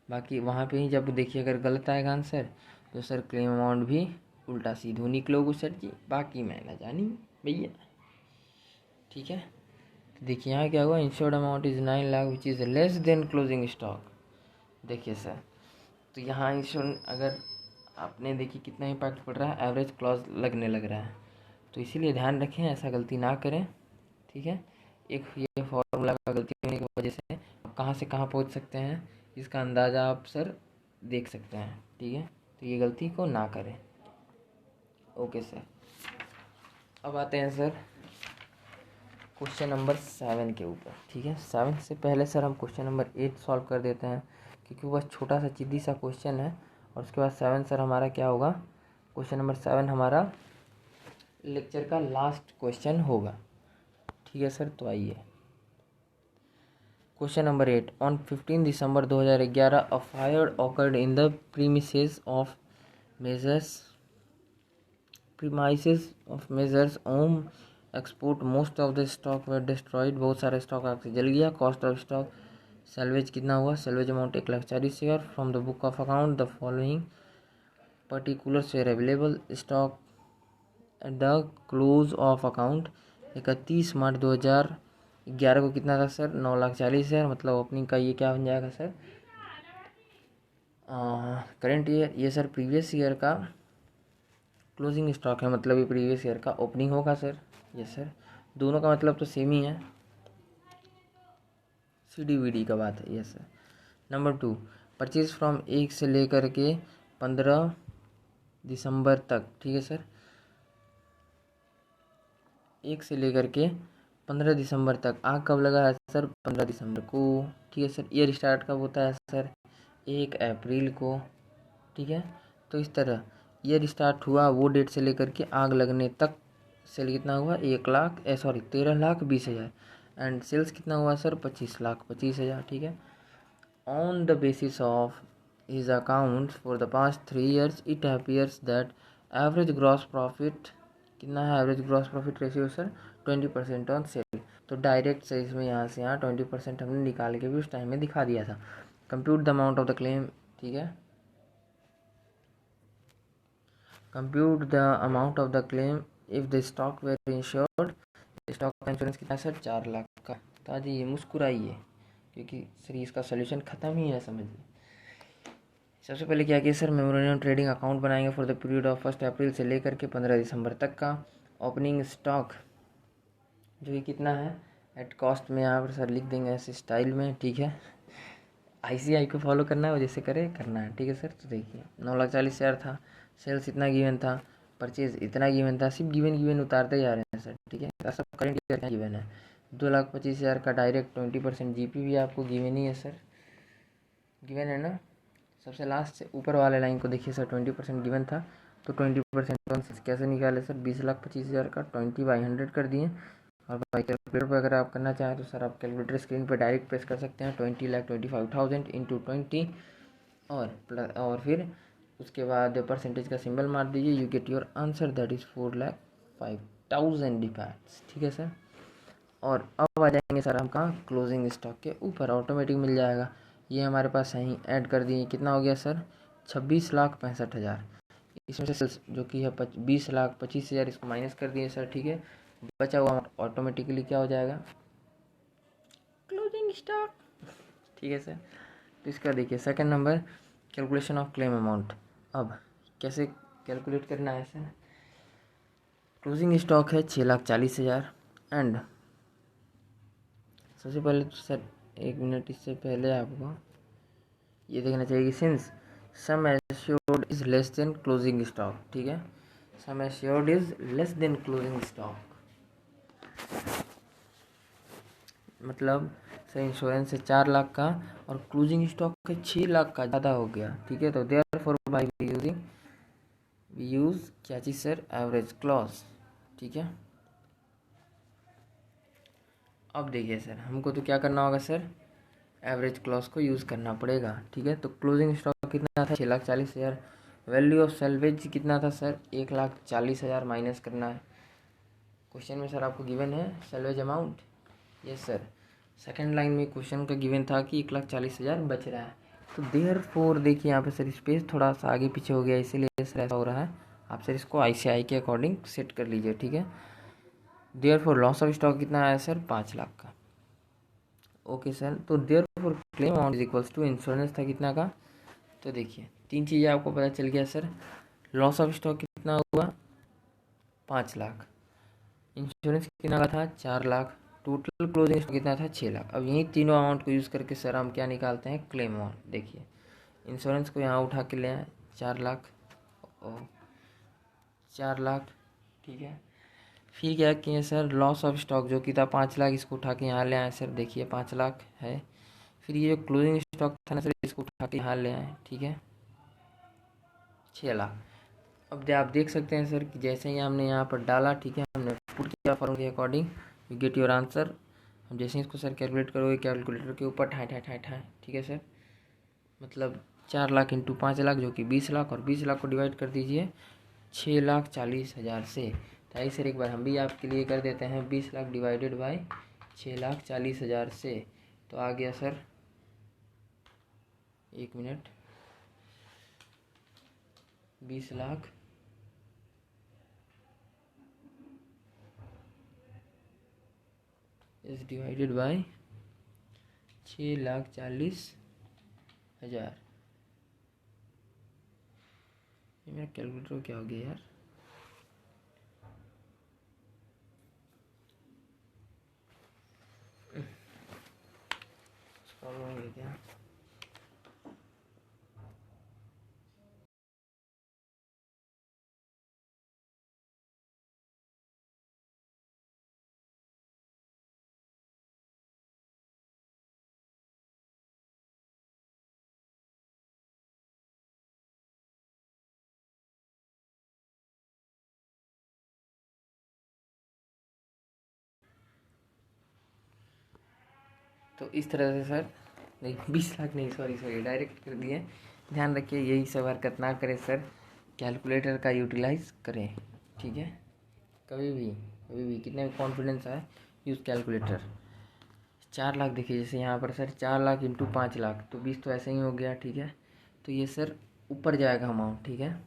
[SPEAKER 1] बाकी वहाँ पे ही जब देखिए अगर गलत आएगा आंसर, तो सर क्लेम अमाउंट भी उल्टा सीधो निकलोगे सर जी, बाकी मैं ना जानी भैया, ठीक है। तो देखिए यहाँ क्या हुआ, insured amount is 9 lakh which is less than closing stock. देखिए सर, तो यहाँ इंश्योर अगर आपने देखिए कितना इम्पैक्ट पड़ रहा है, एवरेज क्लॉज लगने लग रहा है, तो इसीलिए ध्यान रखें ऐसा गलती ना करें, ठीक है। एक ये फॉर्मूला का गलती होने की वजह से आप कहाँ से कहाँ पहुँच सकते हैं, इसका अंदाज़ा आप सर देख सकते हैं, ठीक है। तो ये गलती को ना करें, ओके सर। अब आते हैं सर क्वेश्चन नंबर 7 के ऊपर, ठीक है। 7 से पहले सर हम क्वेश्चन नंबर 8 सॉल्व कर देते हैं, क्योंकि वह छोटा सा चिद्दी सा क्वेश्चन है। और उसके बाद 7 सर हमारा क्या होगा, क्वेश्चन नंबर 7 हमारा लेक्चर का लास्ट क्वेश्चन होगा, ठीक है सर। तो आइए question number 8। On 15 December 2011 a fire occurred in the premises of Messrs Om export. Most of the stock were destroyed. बहुत सारे स्टॉक आग से जल गया। कॉस्ट ऑफ स्टॉक सेल्वेज कितना हुआ, salvage amount 1,40,000। From the book of account the following particulars were available. Stock at the close of account 31 March 2011 को कितना था सर, 9,40,000। मतलब ओपनिंग का ये क्या बन जाएगा सर, करेंट ईयर। ये सर प्रीवियस ईयर का क्लोजिंग स्टॉक है, मतलब ये प्रीवियस ईयर का ओपनिंग होगा सर। ये सर दोनों का मतलब तो सेम ही है, CDVD का बात है। ये सर नंबर 2, परचेज फ्रॉम 1 से लेकर के 15 दिसंबर तक, ठीक है सर। 1 से लेकर के 15 दिसंबर तक। आग कब लगा है सर, 15 दिसंबर को, ठीक है सर। ईयर स्टार्ट कब होता है सर, 1 अप्रैल को, ठीक है। तो इस तरह ईयर स्टार्ट हुआ वो डेट से लेकर के आग लगने तक सेल कितना हुआ, 13,20,000। एंड सेल्स कितना हुआ सर, 25,25,000, ठीक है। On the basis of his accounts for the past 3 years it appears that average gross profit कितना है, average gross profit ratio sir 20% on sale. तो डायरेक्ट से इसमें यहाँ से यहाँ 20% हमने निकाल के भी उस टाइम में दिखा दिया था। Compute the amount of the claim, ठीक है। Compute the amount of the claim if the stock were insured. Stock का इंश्योरेंस कितना है सर, 4 लाख का। तो आज ये मुस्कुराइए, क्योंकि सर इसका सोल्यूशन ख़त्म ही है, समझिए। सबसे पहले क्या किया सर, मेमोरेंडम ट्रेडिंग अकाउंट बनाएंगे फॉर द पीरियड ऑफ 1 अप्रैल से लेकर के 15 दिसंबर तक का। ओपनिंग स्टॉक जो ये कितना है, एट कॉस्ट में यहाँ पर सर लिख देंगे ऐसे स्टाइल में, ठीक है। ICI को फॉलो करना है, वो जैसे करना है, ठीक है सर। तो देखिए 9,40,000 था। सेल्स इतना गिवन था, परचेज इतना गिवन था। सिर्फ गिवन उतारते जा रहे हैं सर, ठीक है। सब करेंट ईयर गिवन है। 2,25,000 का डायरेक्ट 20% GP भी आपको गिवन ही है सर, गिवन है ना। सबसे लास्ट से ऊपर वाले लाइन को देखिए सर, 20% गिवन था। तो 20% कैसे निकाले सर, 20,25,000 का 20/100 कर दिए। और बाई कैलकुलेटर पर अगर आप करना चाहें तो सर आप कैलकुलेटर स्क्रीन पर डायरेक्ट प्रेस कर सकते हैं। 20,25,000 इंटू 20 और फिर उसके बाद परसेंटेज का सिंबल मार दीजिए। You get your answer, that is 4,05,000 डिफैक्ट्स, ठीक है सर। और अब आ जाएंगे सर हम कहाँ, क्लोजिंग स्टॉक के ऊपर। ऑटोमेटिक मिल जाएगा, ये हमारे पास है ही, ऐड कर दिए। कितना हो गया सर, 26,65,000। इसमें से सेल्स जो कि है 20,25,000, इसको माइनस कर दिए सर, ठीक है। बचा हुआ ऑटोमेटिकली क्या हो जाएगा, क्लोजिंग स्टॉक, ठीक है सर। तो इसका देखिए second number, calculation of claim amount. अब कैसे कैलकुलेट करना है सर, क्लोजिंग स्टॉक है 6,40,000। एंड सबसे पहले तो सर 1 मिनट, इससे पहले आपको ये देखना चाहिए कि since sum assured is less then closing stock, ठीक है। Sum assured is less then closing stock, मतलब सर इंश्योरेंस है 4 लाख का और क्लोजिंग स्टॉक है 6 लाख का, ज़्यादा हो गया, ठीक है। तो देयरफॉर बाय यूज क्या चीज़ सर, एवरेज क्लॉज, ठीक है। अब देखिए सर हमको तो क्या करना होगा सर, एवरेज क्लॉज को यूज़ करना पड़ेगा, ठीक है। तो क्लोजिंग स्टॉक कितना था, 6,40,000। वैल्यू ऑफ सेल्वेज कितना था सर, 1,40,000 माइनस करना है। क्वेश्चन में सर आपको गिवन है salvage amount, yes sir. Second line में क्वेश्चन का गिवन था कि 1,40,000 बच रहा है। तो देयरफॉर देखिए यहाँ पे सर स्पेस थोड़ा सा आगे पीछे हो गया, इसीलिए सर ऐसा हो रहा है। आप सर इसको ICI के अकॉर्डिंग सेट कर लीजिए, ठीक है। देयरफॉर लॉस ऑफ स्टॉक कितना आया सर, 5 लाख का, ओके सर। तो therefore claim amount is equals to, insurance था कितना का, तो देखिए 3 चीज़ें आपको पता चल गया सर। लॉस ऑफ स्टॉक कितना हुआ, 5 लाख। इंश्योरेंस कितना का था, 4 लाख। टोटल क्लोजिंग स्टॉक कितना था, 6 लाख। अब यही तीनों अमाउंट को यूज़ करके सर हम क्या निकालते हैं, क्लेम अमाउंट। देखिए इंश्योरेंस को यहाँ उठा के ले आए, 4 लाख और 4 लाख, ठीक है। फिर क्या किए सर, लॉस ऑफ स्टॉक जो कि था 5 लाख, इसको उठा के यहाँ ले आए सर, देखिए 5 लाख है। फिर ये क्लोजिंग स्टॉक था ना सर, इसको उठा के यहाँ ले आए, ठीक है 6 लाख। अब आप देख सकते हैं सर कि जैसे ही हमने यहाँ पर डाला, ठीक है, हमने पुट किया फॉर्मूले के according, you get your answer. हम जैसे ही इसको सर कैलकुलेट करोगे कैलकुलेटर के ऊपर ठाए ठाए ठाए ठाए, ठीक है सर, मतलब 4 लाख इंटू 5 लाख जो कि 20 लाख, और 20 लाख को डिवाइड कर दीजिए 6,40,000 से। तो आइए सर एक बार हम भी आपके लिए कर देते हैं, 20 लाख डिवाइडेड बाई 6,40,000 से। तो आ गया sir, 1 minute, 20 lakh is divided by 6,40,000। ये मेरा कैलकुलेटर क्या हो गया यार, प्रॉब्लम हो गया क्या? तो इस तरह से सर, नहीं 20 लाख नहीं, सॉरी डायरेक्ट कर दिए। ध्यान रखिए यही सब हरकत ना करें सर, कैलकुलेटर का यूटिलाइज करें, ठीक है, कभी भी कितने भी कॉन्फिडेंस आए, यूज़ कैलकुलेटर। 4 लाख देखिए, जैसे यहाँ पर सर 4 लाख इंटू 5 लाख, तो 20 तो ऐसे ही हो गया, ठीक है। तो ये सर ऊपर जाएगा अमाउंट, ठीक है,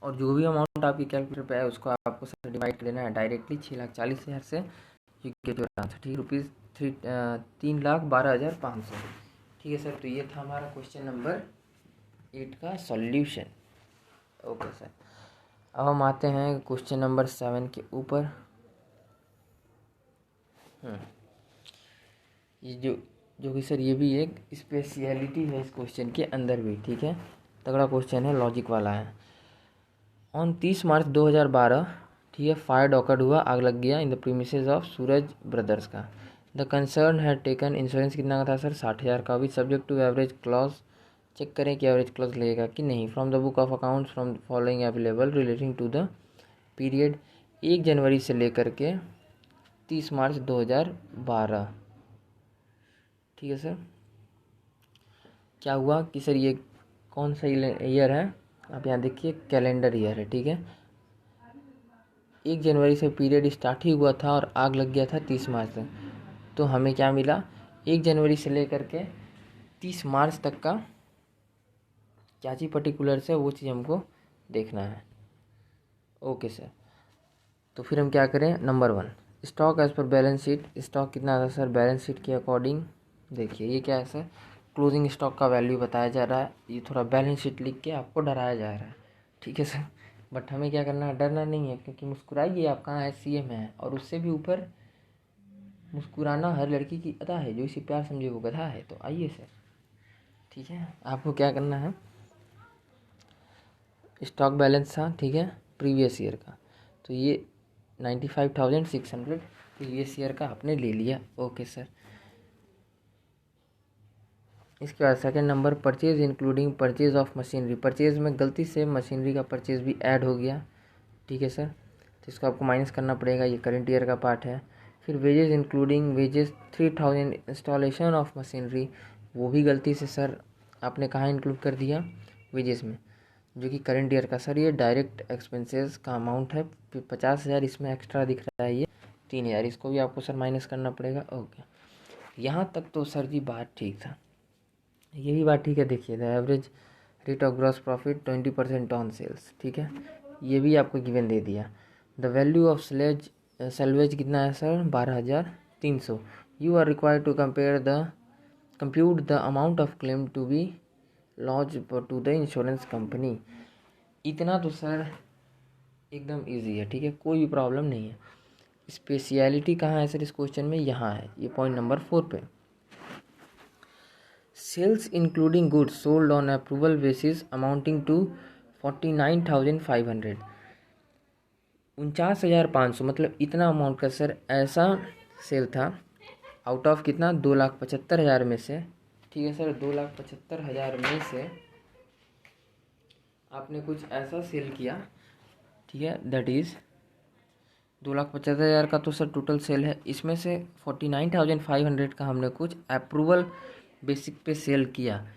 [SPEAKER 1] और जो भी अमाउंट आपकी कैलकुलेटर पे है उसको आपको सर डिवाइड कर देना है डायरेक्टली 6,40,000 से। यू गेट योर आंसर, ठीक है, रुपीज़ 3,12,500, ठीक है सर। तो ये था हमारा क्वेश्चन नंबर 8 का सॉल्यूशन। ओके सर, अब हम आते हैं क्वेश्चन नंबर 7 के ऊपर। ये जो कि सर ये भी एक स्पेशलिटी है इस क्वेश्चन के अंदर भी, ठीक है, तगड़ा क्वेश्चन है, लॉजिक वाला है। ऑन 30 मार्च 2012, ठीक है, फायर ऑकर्ड हुआ, आग लग गया in the premises of Suraj brothers का। The concern had taken insurance कितना का था सर, 60,000 का। भी subject to average clause, check करें कि एवरेज क्लॉज लगेगा कि नहीं। From the book of accounts from following available relating to the period 1 जनवरी से लेकर के 30 मार्च 2012, ठीक है सर। क्या हुआ कि सर ये कौन सा ईयर है, आप यहाँ देखिए कैलेंडर ईयर है, ठीक है। 1 जनवरी से पीरियड स्टार्ट ही हुआ था और आग लग गया था 30 मार्च तक। तो हमें क्या मिला, 1 जनवरी से लेकर के 30 मार्च तक का क्या चीज़ पर्टिकुलर है वो चीज़ हमको देखना है। ओके सर, तो फिर हम क्या करें, number 1 stock as per balance sheet. Stock कितना था सर, बैलेंस शीट के अकॉर्डिंग देखिए ये क्या है सर, क्लोजिंग स्टॉक का वैल्यू बताया जा रहा है। ये थोड़ा बैलेंस शीट लिख के आपको डराया जा रहा है, ठीक है सर। बट हमें क्या करना है, डरना नहीं है, क्योंकि मुस्कुराइए, आप कहाँ है, सीए में है, और उससे भी ऊपर मुस्कुराना हर लड़की की अदा है, जो इसे प्यार समझे वो गधा है। तो आइए सर, ठीक है, आपको क्या करना है, स्टॉक बैलेंस था, ठीक है, प्रीवियस ईयर का, तो ये 95,600 प्रीवियस ईयर का आपने ले लिया। ओके सर, इसके बाद second number purchase including purchase of machinery. Purchase में गलती से मशीनरी का परचेज भी ऐड हो गया, ठीक है सर, तो इसको आपको माइनस करना पड़ेगा, ये करंट ईयर का पार्ट है। फिर wages including wages 3,000 installation of machinery, वो भी गलती से सर आपने कहाँ इंक्लूड कर दिया, वेजेस में, जो कि करंट ईयर का सर ये डायरेक्ट एक्सपेंसेस का अमाउंट है। फिर 50,000 इसमें एक्स्ट्रा दिख रहा है, ये 3,000, इसको भी आपको सर माइनस करना पड़ेगा। ओके, यहाँ तक तो सर जी बात ठीक था, ये भी बात ठीक है। देखिए the average rate of gross profit 20% on sales, ठीक है, ये भी आपको गिवन दे दिया। द वैल्यू ऑफ सेल्वेज कितना है sir, 12,300। You are required to compute the amount of claim to be launch to the insurance company. इतना तो सर एकदम इजी है, ठीक है, कोई भी प्रॉब्लम नहीं है। स्पेशलिटी कहाँ है सर इस क्वेश्चन में, यहाँ है, ये पॉइंट नंबर 4 पे। Sales including goods sold on approval basis amounting to 49,500. 49,500 मतलब इतना अमाउंट का सर ऐसा सेल था आउट ऑफ कितना 2,75,000 में से, ठीक है सर, 2,75,000 में से आपने कुछ ऐसा सेल किया, ठीक है, दैट इज़ 2,75,000 का तो सर टोटल सेल है, इसमें से 49,500 का हमने कुछ अप्रूवल बेसिक पे सेल किया,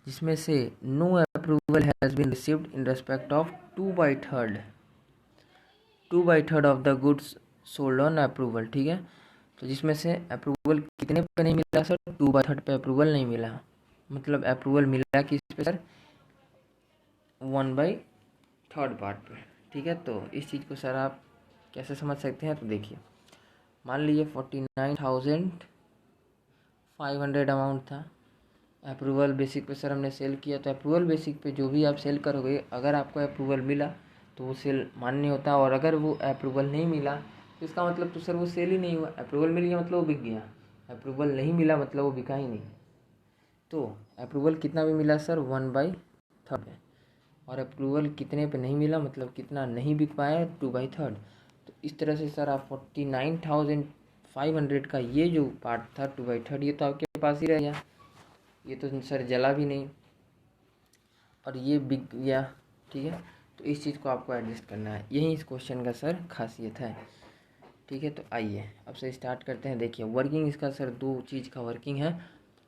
[SPEAKER 1] जिसमें से no approval has been received in respect of 2/3 of the goods sold on approval, ठीक है। तो जिसमें से अप्रूवल कितने पे नहीं मिला सर, 2/3 पे अप्रूवल नहीं मिला, मतलब अप्रूवल मिला किस पे सर, 1/3 पार्ट पे, ठीक है। तो इस चीज़ को सर आप कैसे समझ सकते हैं, तो देखिए मान लीजिए 49,500 अमाउंट था, अप्रूवल बेसिक पे सर हमने सेल किया, तो अप्रूवल बेसिक पे जो भी आप सेल करोगे अगर आपको अप्रूवल मिला तो वो सेल मान्य होता है, और अगर वो अप्रूवल नहीं मिला तो इसका मतलब तो सर वो सेल ही नहीं हुआ, अप्रूवल मिल गया मतलब वो बिक गया, अप्रूवल नहीं मिला मतलब वो बिका ही नहीं। तो अप्रूवल कितना भी मिला सर 1/3 है, और अप्रूवल कितने पे नहीं मिला मतलब कितना नहीं बिक पाया 2/3। तो इस तरह से सर आप 49,500 का ये जो पार्ट था 2/3 ये तो आपके पास ही रह गया, ये तो सर जला भी नहीं और ये बिक गया, ठीक है। तो इस चीज़ को आपको एडजस्ट करना है, यही इस क्वेश्चन का सर खासियत है, ठीक है। तो आइए अब से स्टार्ट करते हैं। देखिए वर्किंग इसका सर दो चीज़ का वर्किंग है,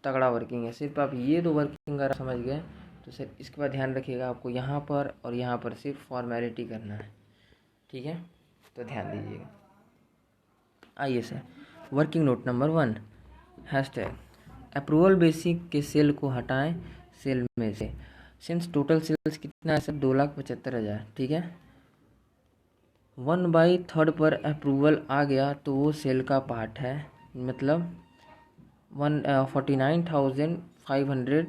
[SPEAKER 1] तगड़ा वर्किंग है, सिर्फ आप ये दो वर्किंग अगर समझ गए तो सर इसके बाद ध्यान रखिएगा आपको यहाँ पर और यहाँ पर सिर्फ फॉर्मेलिटी करना है, ठीक है। तो ध्यान दीजिएगा। आइए sir working note number 1 hashtag approval basic के सेल को हटाएं सेल में से, सिंस टोटल सेल्स कितना है सर 2,75,000, ठीक है। 1/3 पर अप्रूवल आ गया तो वो सेल का पार्ट है, मतलब 49,500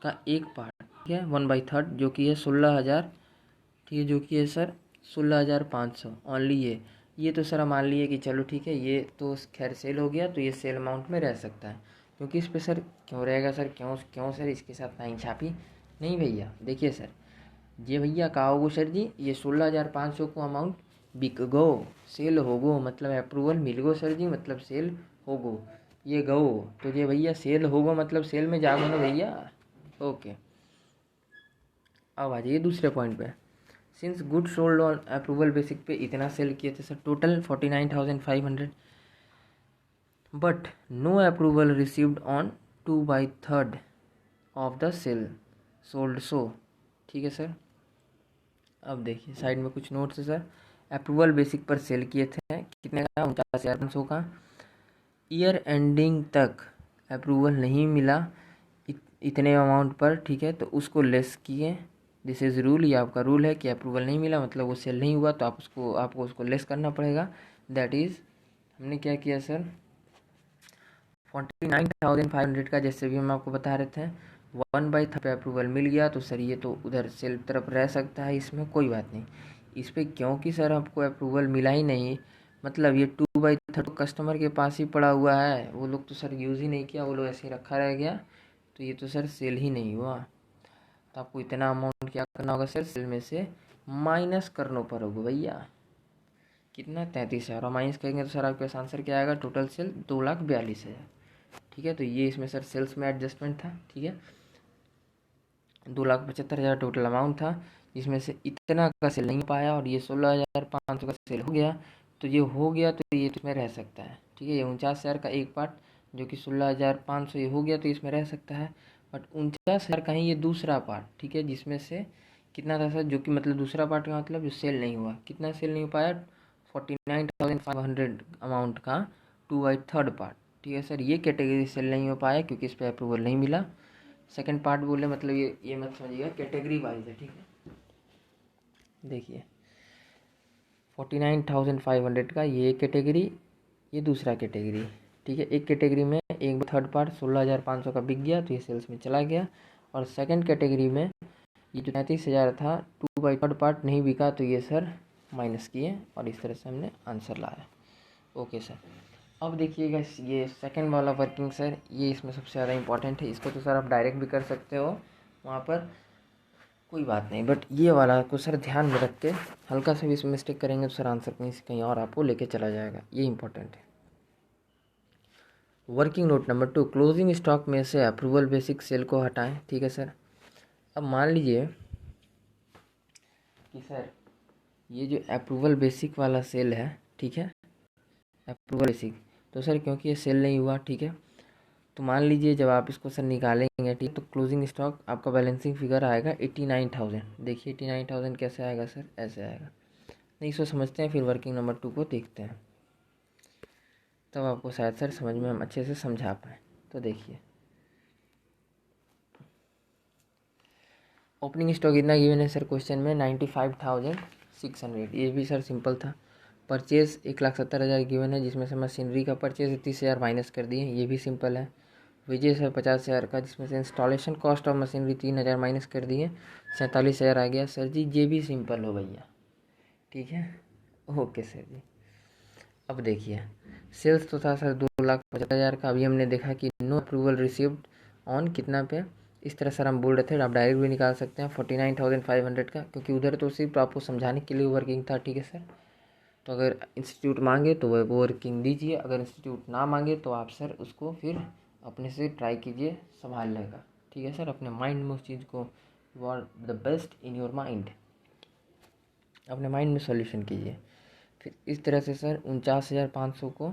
[SPEAKER 1] का एक पार्ट, ठीक है, 1/3 जो कि है 16,000, ठीक है, जो कि है सर 16,500 ओनली ये तो सर मान लिए कि चलो ठीक है ये तो खैर सेल हो गया, तो ये सेल अमाउंट में रह सकता है, क्योंकि इस पे सर क्यों रहेगा सर, क्यों क्यों सर इसके साथ नाइंसाफ़ी नहीं भैया। देखिए सर ये भैया कहा होगो सर जी ये 16,500 को अमाउंट बिक गो, सेल हो गो, मतलब अप्रूवल मिल गो सर जी, मतलब सेल हो गो, ये गो तो ये भैया सेल हो गो मतलब सेल में जागो ना भैया, ओके। अब आ जाइए दूसरे पॉइंट पे, since good sold on approval basic पे इतना सेल किए थे sir total 49,500, but no approval received on 2/3 of the sale sold so, ठीक है सर। अब देखिए साइड में कुछ नोट्स है सर, अप्रूवल बेसिक पर सेल किए थे कितने का 49,500 का, ईयर एंडिंग तक अप्रूवल नहीं मिला इतने अमाउंट पर, ठीक है, तो उसको लेस किए, दिस इज़ रूल, ये आपका रूल है कि अप्रूवल नहीं मिला मतलब वो सेल नहीं हुआ तो आपको उसको लेस करना पड़ेगा, दैट इज़ हमने क्या किया सर 49,500 का जैसे भी हम आपको बता रहे थे 1/3 पे अप्रूवल मिल गया तो सर ये तो उधर सेल तरफ रह सकता है, इसमें कोई बात नहीं। इस पर क्योंकि सर आपको अप्रूवल मिला ही नहीं, मतलब ये 2/3 कस्टमर के पास ही पड़ा हुआ है, वो लोग तो सर यूज़ ही नहीं किया, वो लोग ऐसे ही रखा रह गया, तो ये तो सर सेल ही नहीं हुआ। तो आपको इतना अमाउंट क्या करना होगा सर, सेल में से माइनस करना पड़ेगा भैया, कितना 33,000, और माइनस करेंगे तो सर आपके पास आंसर क्या आएगा, टोटल सेल 2,42,000, ठीक है। तो ये इसमें सर सेल्स में एडजस्टमेंट था, ठीक है। 2,75,000 टोटल अमाउंट था, जिसमें से इतना का सेल नहीं पाया और ये 16,500 का सेल हो गया, तो ये हो गया तो ये इसमें रह सकता है, ठीक है। ये 49,000 का एक पार्ट जो कि 16,500 ये हो गया तो इसमें रह सकता है, बट 49,000 का ही ये दूसरा पार्ट, ठीक है, जिसमें से कितना था सर, जो कि मतलब दूसरा पार्ट का मतलब जो सेल नहीं हुआ, कितना सेल नहीं हो पाया 49,500 अमाउंट का 2/3 पार्ट, ठीक है सर। ये कैटेगरी सेल नहीं हो पाया क्योंकि इस पर अप्रूवल नहीं मिला। सेकंड पार्ट बोले मतलब ये मत समझिएगा, कैटेगरी वाइज है, ठीक है। देखिए 49,500 का ये कैटेगरी, ये दूसरा कैटेगरी, ठीक है। एक कैटेगरी में एक थर्ड पार्ट 16,500 का बिक गया तो ये सेल्स में चला गया, और सेकंड कैटेगरी में ये जो 33,000 था 2/3 पार्ट नहीं बिका तो ये सर माइनस किए, और इस तरह से हमने आंसर लाया, ओके सर। अब देखिएगा ये सेकंड वाला वर्किंग सर, ये इसमें सबसे ज़्यादा इंपॉर्टेंट है, इसको तो सर आप डायरेक्ट भी कर सकते हो, वहाँ पर कोई बात नहीं, बट ये वाला को सर ध्यान में रख के हल्का सा भी इसमें मिस्टेक करेंगे तो सर आंसर कहीं से कहीं और आपको लेके चला जाएगा, ये इंपॉर्टेंट है। Working note number 2, closing stock में से अप्रूवल बेसिक सेल को हटाएं। ठीक है सर, अब मान लीजिए कि सर ये जो अप्रूवल बेसिक वाला सेल है, ठीक है, अप्रूवल बेसिक, तो सर क्योंकि ये सेल नहीं हुआ, ठीक है, तो मान लीजिए जब आप इसको सर निकालेंगे, ठीक, तो क्लोजिंग स्टॉक आपका बैलेंसिंग फिगर आएगा 89,000। देखिए 89,000 कैसे आएगा सर, ऐसे आएगा। नहीं, इसको समझते हैं, फिर वर्किंग नंबर 2 को देखते हैं, तब आपको शायद सर समझ में हम अच्छे से समझा पाएँ। तो देखिए ओपनिंग स्टॉक इतना गिवन है सर क्वेश्चन में 95,600, ये भी सर सिंपल था। परचेज 1,70,000 गिवन है, जिसमें से मशीनरी का परचेज 30,000 माइनस कर दिए, ये भी सिंपल है। वेजेस है 50,000 का, जिसमें से installation cost of machinery 3,000 minus कर दिए, 47,000 आ गया। सर जी ये भी सिंपल हो भैया, ठीक है, ओके सर जी। अब देखिए सेल्स तो था सर 2,75,000 का, अभी हमने देखा कि नो अप्रूवल रिसीव्ड ऑन कितना पे, इस तरह सर हम बोल रहे थे, आप डायरेक्ट भी निकाल सकते हैं 49,500 का, क्योंकि उधर तो सिर्फ आपको समझाने के लिए वर्किंग था। ठीक है सर, तो अगर इंस्टीट्यूट मांगे तो वो वर्किंग दीजिए, अगर इंस्टीट्यूट ना मांगे तो आप सर उसको फिर अपने से ट्राई कीजिए संभालने का। ठीक है सर, अपने माइंड में उस चीज़ को, you are the best in your mind, अपने माइंड में सॉल्यूशन कीजिए। फिर इस तरह से सर 49,500 को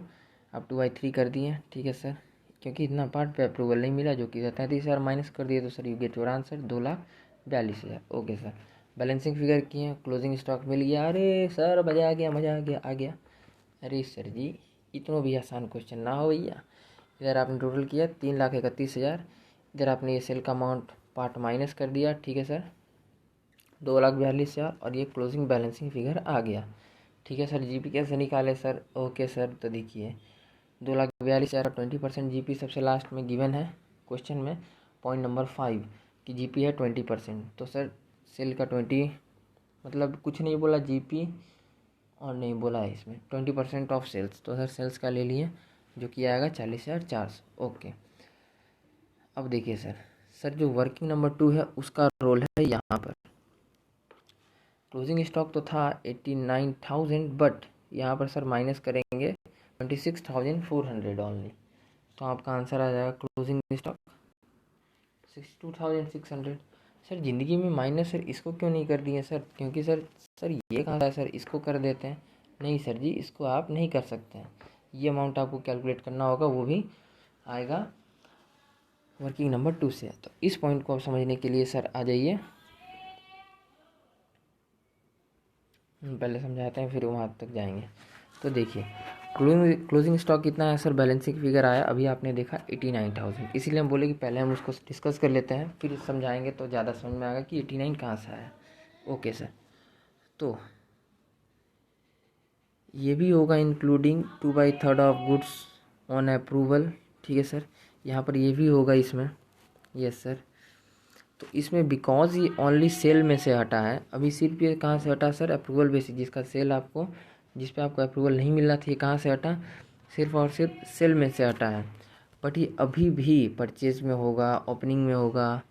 [SPEAKER 1] आप 2/3 कर दिए। ठीक है सर, क्योंकि इतना पार्ट पे अप्रूवल नहीं मिला, जो कि 33,000 माइनस कर दिए, तो sir you get your answer 2,42,000। Okay sir, balancing figure किए, क्लोजिंग स्टॉक मिल गया। अरे सर मज़ा आ गया, मज़ा आ गया। अरे सर जी इतना भी आसान क्वेश्चन ना हो भैया। इधर आपने टोटल किया 3,31,000, इधर आपने ये सेल का अमाउंट पार्ट माइनस कर दिया। ठीक है सर, 2,42,000, और ये क्लोजिंग बैलेंसिंग फिगर आ गया। ठीक है सर, जीपी कैसे निकाले सर? ओके सर, तो देखिए 2,42,000 का 20% जीपी सबसे लास्ट में गिवन है क्वेश्चन में, पॉइंट नंबर 5 कि जीपी है 20%, तो सर सेल का 20 मतलब कुछ नहीं बोला जीपी, और नहीं बोला है इसमें 20% ऑफ सेल्स, तो सर सेल्स का ले लिए, जो कि आएगा 40,400। ओके, अब देखिए सर जो वर्किंग नंबर 2 है उसका रोल है यहाँ पर। क्लोजिंग स्टॉक तो था 89,000, बट यहाँ पर सर माइनस करेंगे 26,400 ओनली, तो आपका आंसर आ जाएगा क्लोजिंग स्टॉक 62,600। सर ज़िंदगी में माइनस सर इसको क्यों नहीं कर दिए सर? क्योंकि सर ये कहाँ है सर, इसको कर देते हैं। नहीं सर जी, इसको आप नहीं कर सकते हैं, ये अमाउंट आपको कैलकुलेट करना होगा, वो भी आएगा वर्किंग नंबर 2 से। तो इस पॉइंट को आप समझने के लिए सर आ जाइए, पहले समझाते हैं फिर वहाँ तक जाएंगे। तो देखिए क्लोजिंग स्टॉक कितना है सर, बैलेंसिंग फिगर आया अभी आपने देखा 89,000, इसीलिए हम बोले कि पहले हम उसको डिस्कस कर लेते हैं, फिर समझाएंगे तो ज़्यादा समझ में आएगा कि 89 कहाँ से आया। ओके सर, तो ये भी होगा including 2/3 of goods on approval. ठीक है सर, यहाँ पर ये भी होगा इसमें, यस सर। तो इसमें बिकॉज ये ओनली सेल में से हटा है, अभी सिर्फ ये कहाँ से हटा सर, अप्रूवल बेसिस, जिसका सेल आपको, जिस पे आपको अप्रूवल नहीं मिल रहा था, ये कहाँ से हटा, सिर्फ और सिर्फ सेल में से हटा है, बट ये अभी भी परचेज में होगा, ओपनिंग में होगा।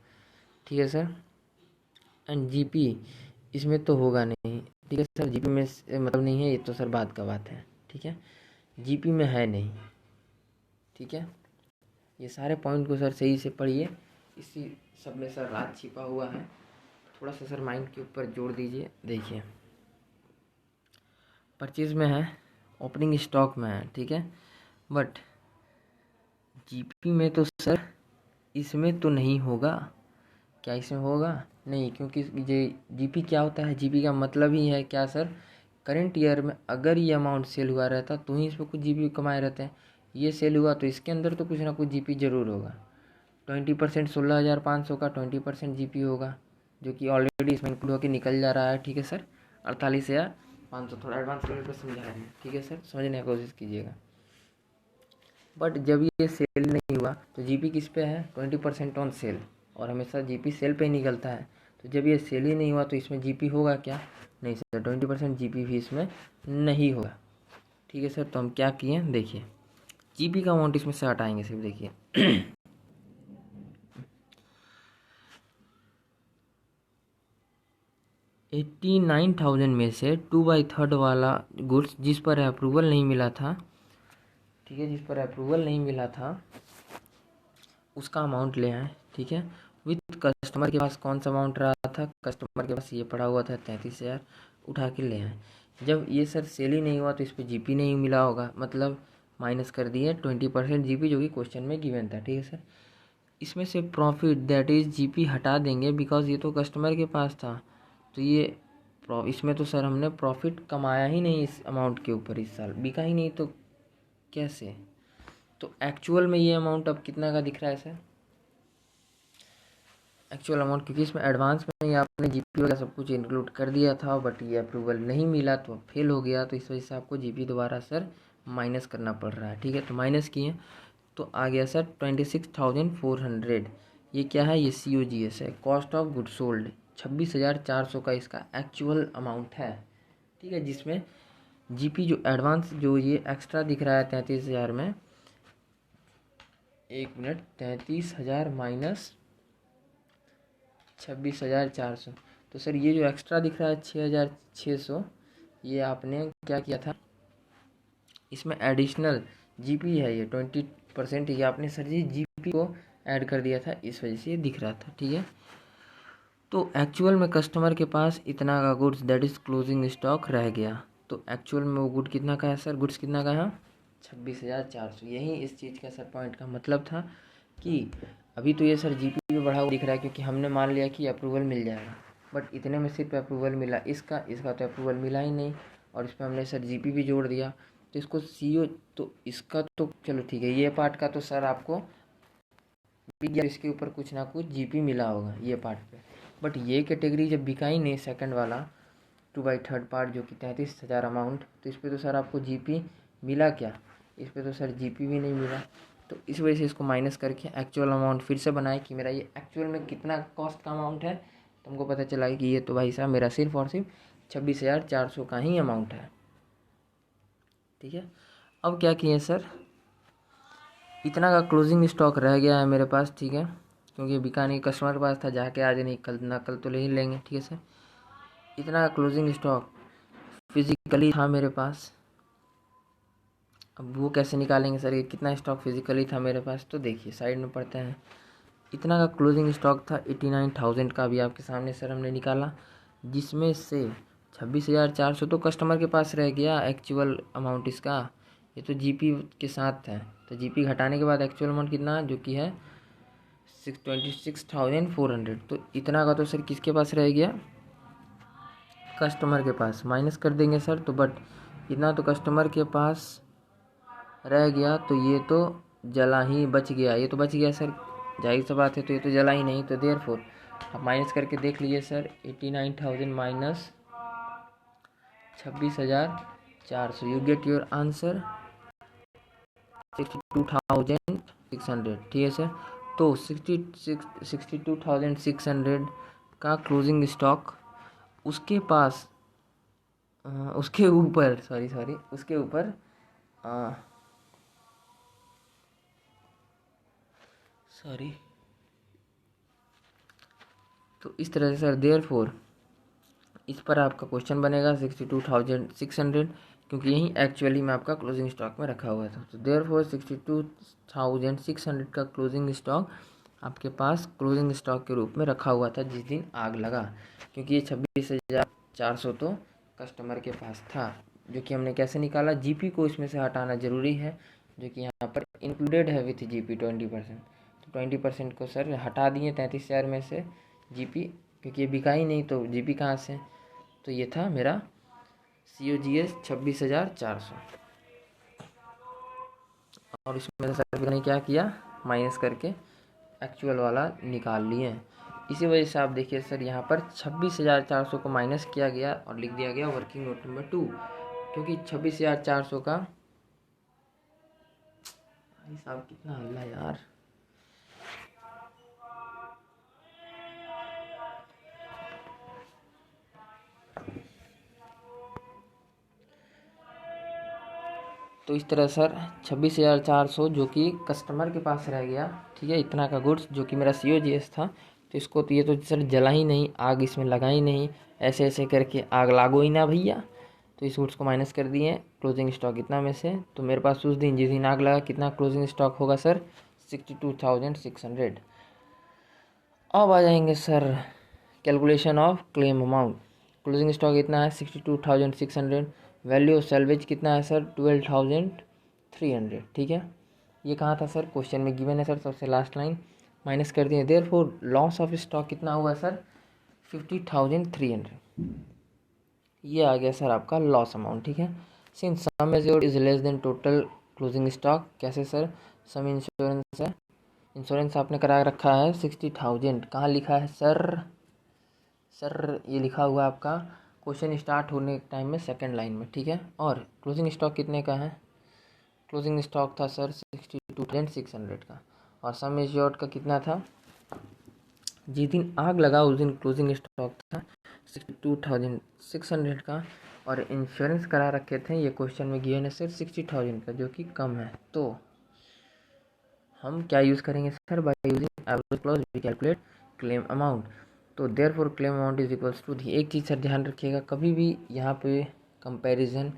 [SPEAKER 1] ठीक है सर, एंड जीपी इसमें तो होगा नहीं। ठीक है सर, जीपी में मतलब नहीं है, ये तो सर बात का बात है। ठीक है, जीपी में है नहीं। ठीक है, ये सारे पॉइंट को सर सही से पढ़िए, इसी सब में सर राज छिपा हुआ है, थोड़ा सा सर माइंड के ऊपर जोड़ दीजिए। देखिए परचेज में है, ओपनिंग स्टॉक में है, ठीक है, बट जीपी में तो सर इसमें तो नहीं होगा। क्या इसमें होगा? नहीं, क्योंकि ये जीपी क्या होता है, जीपी का मतलब ही है क्या सर, करेंट ईयर में अगर ये अमाउंट सेल हुआ रहता तो ही इस पर कुछ जीपी कमाए रहते हैं, ये सेल हुआ तो इसके अंदर तो कुछ ना कुछ जीपी जरूर होगा। 20% 16,500 का 20% जीपी होगा, जो कि ऑलरेडी इसमें इंक्लूड होकर निकल जा रहा है। ठीक है सर, 48,500, थोड़ा एडवांस लेवल पर समझा रहे हैं। ठीक है सर, समझने की कोशिश कीजिएगा। बट जब ये सेल नहीं हुआ तो जीपी किस पे है, 20% ऑन सेल, और हमेशा जीपी सेल पे ही निकलता है। तो जब ये सेल ही नहीं हुआ तो इसमें जीपी होगा क्या? नहीं सर, 20% जीपी भी इसमें नहीं होगा। ठीक है सर, तो हम क्या किए देखिए, जीपी का अमाउंट इसमें से हटाएंगे सिर्फ। देखिए 89,000 में से 2/3 वाला गुड्स जिस पर अप्रूवल नहीं मिला था, ठीक है, जिस पर अप्रूवल नहीं मिला था उसका अमाउंट ले आए, ठीक है। विथ कस्टमर के पास कौन सा अमाउंट रहा था, कस्टमर के पास ये पड़ा हुआ था 33,000, उठा के ले आए। जब ये सर सेल ही नहीं हुआ तो इस पर जीपी नहीं मिला होगा, मतलब माइनस कर दिए 20% जीपी जो कि क्वेश्चन में गिवन था, ठीक है सर। इसमें से प्रॉफिट दैट इज़ जीपी हटा देंगे बिकॉज ये तो कस्टमर के पास था, तो ये इसमें तो सर हमने प्रॉफिट कमाया ही नहीं इस अमाउंट के ऊपर, इस साल बिका ही नहीं, तो कैसे। तो एक्चुअल में ये अमाउंट अब कितना का दिख रहा है सर, एक्चुअल अमाउंट, क्योंकि इसमें एडवांस में ही आपने जीपी वगैरह सब कुछ इंक्लूड कर दिया था, बट ये अप्रूवल नहीं मिला तो फेल हो गया, तो इस वजह से आपको जीपी दोबारा सर माइनस करना पड़ रहा है, ठीक है। तो माइनस किए तो आ गया सर 26,400। ये क्या है, ये COGS है, कॉस्ट ऑफ गुड सोल्ड। 26,400 का इसका एक्चुअल अमाउंट है, ठीक है, जिसमें जीपी जो एडवांस जो ये एक्स्ट्रा दिख रहा है 33,000 में, 1 मिनट, 33,000 माइनस 26,400, तो सर ये जो एक्स्ट्रा दिख रहा है 6,600, ये आपने क्या किया था, इसमें एडिशनल जीपी है, ये 20%, ये आपने सर जी जीपी को ऐड कर दिया था, इस वजह से ये दिख रहा था, ठीक है। तो एक्चुअल में कस्टमर के पास इतना का goods that is closing stock रह गया, तो एक्चुअल में वो गुड कितना का है सर, गुड्स कितना का है 26,400। यही इस चीज़ का सर पॉइंट का मतलब था कि अभी तो ये सर जीपी में बढ़ा हुआ दिख रहा है क्योंकि हमने मान लिया कि अप्रूवल मिल जाएगा, बट इतने में सिर्फ अप्रूवल मिला, इसका तो अप्रूवल मिला ही नहीं, और इस पर हमने सर जीपी भी जोड़ दिया, तो इसको सीओ, तो इसका तो चलो ठीक है, ये पार्ट का तो सर आपको इसके ऊपर कुछ ना कुछ जीपी मिला होगा ये पार्ट पे, बट ये कैटेगरी जब बिका ही नहीं, सेकंड वाला 2/3 पार्ट जो कि 33,000 अमाउंट, तो इस पर तो सर आपको जीपी मिला क्या, इस पर तो सर जीपी भी नहीं मिला, तो इस वजह से इसको माइनस करके एक्चुअल अमाउंट फिर से बनाए कि मेरा ये एक्चुअल में कितना कॉस्ट का अमाउंट है, तो हमको पता चला कि ये तो भाई साहब मेरा सिर्फ और सिर्फ 26,400 का ही अमाउंट है, ठीक है। अब क्या किए सर, इतना का क्लोजिंग स्टॉक रह गया है मेरे पास, ठीक है, क्योंकि बिका नहीं, कस्टमर के पास था, जाके आज नहीं कल ना कल तो ले ही लेंगे, ठीक है सर। इतना का क्लोजिंग स्टॉक फिजिकली था मेरे पास, अब वो कैसे निकालेंगे सर, ये कितना स्टॉक फिजिकली था मेरे पास, तो देखिए साइड में पढ़ते हैं। इतना का क्लोजिंग स्टॉक था 89,000 का, अभी आपके सामने सर हमने निकाला, जिसमें से 26,400 तो कस्टमर के पास रह गया एक्चुअल अमाउंट इसका, ये तो जीपी के साथ है, तो जीपी घटाने के बाद एक्चुअल अमाउंट कितना जो कि है 26,400, तो इतना का तो सर किसके पास रह गया, कस्टमर के पास, माइनस कर देंगे सर, तो बट इतना तो कस्टमर के पास रह गया, तो ये तो जला ही बच गया, ये तो बच गया सर, जाहिर सी बात है, तो ये तो जला ही नहीं, तो देयरफॉर आप माइनस करके देख लीजिए sir, 89,000 minus 26,400, you get your answer 62,600, ठीक है सर। तो 62,600 का क्लोजिंग स्टॉक उसके पास, उसके ऊपर सॉरी उसके ऊपर सॉरी, तो इस तरह से सर देयरफॉर इस पर आपका क्वेश्चन बनेगा 62,600, क्योंकि यही एक्चुअली में आपका क्लोजिंग स्टॉक में रखा हुआ था, तो देयरफॉर 62,600 का क्लोजिंग स्टॉक आपके पास क्लोजिंग स्टॉक के रूप में रखा हुआ था जिस दिन आग लगा, क्योंकि ये 26,400 तो कस्टमर के पास था, जो कि हमने कैसे निकाला, जीपी को इसमें से हटाना ज़रूरी है, जो कि यहाँ पर इंक्लूडेड है विथ जीपी 20%, तो 20% को सर हटा दिए 33,000 में से जीपी, क्योंकि ये बिका ही नहीं तो जीपी कहाँ से, तो ये था मेरा COGS 26,400, और इसमें सर ने क्या किया, माइनस करके एक्चुअल वाला निकाल लिए, इसी वजह से आप देखिए सर यहाँ पर 26,400 को माइनस किया गया और लिख दिया गया वर्किंग नोट नंबर 2, क्योंकि 26,400 का, भाई साहब कितना हल्ला यार, तो इस तरह सर 26,400 जो कि कस्टमर के पास रह गया, ठीक है, इतना का गुड्स जो कि मेरा COGS था, तो इसको तो ये तो सर जला ही नहीं, आग इसमें लगा ही नहीं, ऐसे ऐसे करके आग लागो ही ना भैया। तो इस गुड्स को माइनस कर दिए क्लोजिंग स्टॉक इतना में से। तो मेरे पास उस दिन जिस दिन आग लगा कितना क्लोजिंग स्टॉक होगा सर 62,600। अब आ जाएंगे sir calculation of claim amount. Closing stock इतना है 62,600, वैल्यू ऑफ सैल्वेज कितना है सर 12,300। ठीक है, ये कहाँ था सर, क्वेश्चन में गिवन है सर, सबसे लास्ट लाइन माइनस कर दिए। देयरफॉर लॉस ऑफ स्टॉक कितना हुआ सर 50,300। ये आ गया सर आपका लॉस अमाउंट। ठीक है, since sum assured is less than total closing stock, कैसे सर, सम इंश्योरेंस है, इंश्योरेंस आपने करा रखा है 60,000, कहाँ लिखा है सर, सर ये लिखा हुआ है आपका क्वेश्चन स्टार्ट होने के टाइम में सेकंड लाइन में। ठीक है, और क्लोजिंग स्टॉक कितने का है, क्लोजिंग स्टॉक था सर 62,600 का, और सम एश्योर्ड का कितना था, जिस दिन आग लगा उस दिन क्लोजिंग स्टॉक था 62,600 का, और इंश्योरेंस करा रखे थे, ये क्वेश्चन में गिवन है सर 60,000 का, जो कि कम है। तो हम क्या यूज़ करेंगे sir, by using average clause we calculate claim amount. तो therefore claim amount is equals to, एक चीज़ सर ध्यान रखिएगा, कभी भी यहाँ पे कंपैरिजन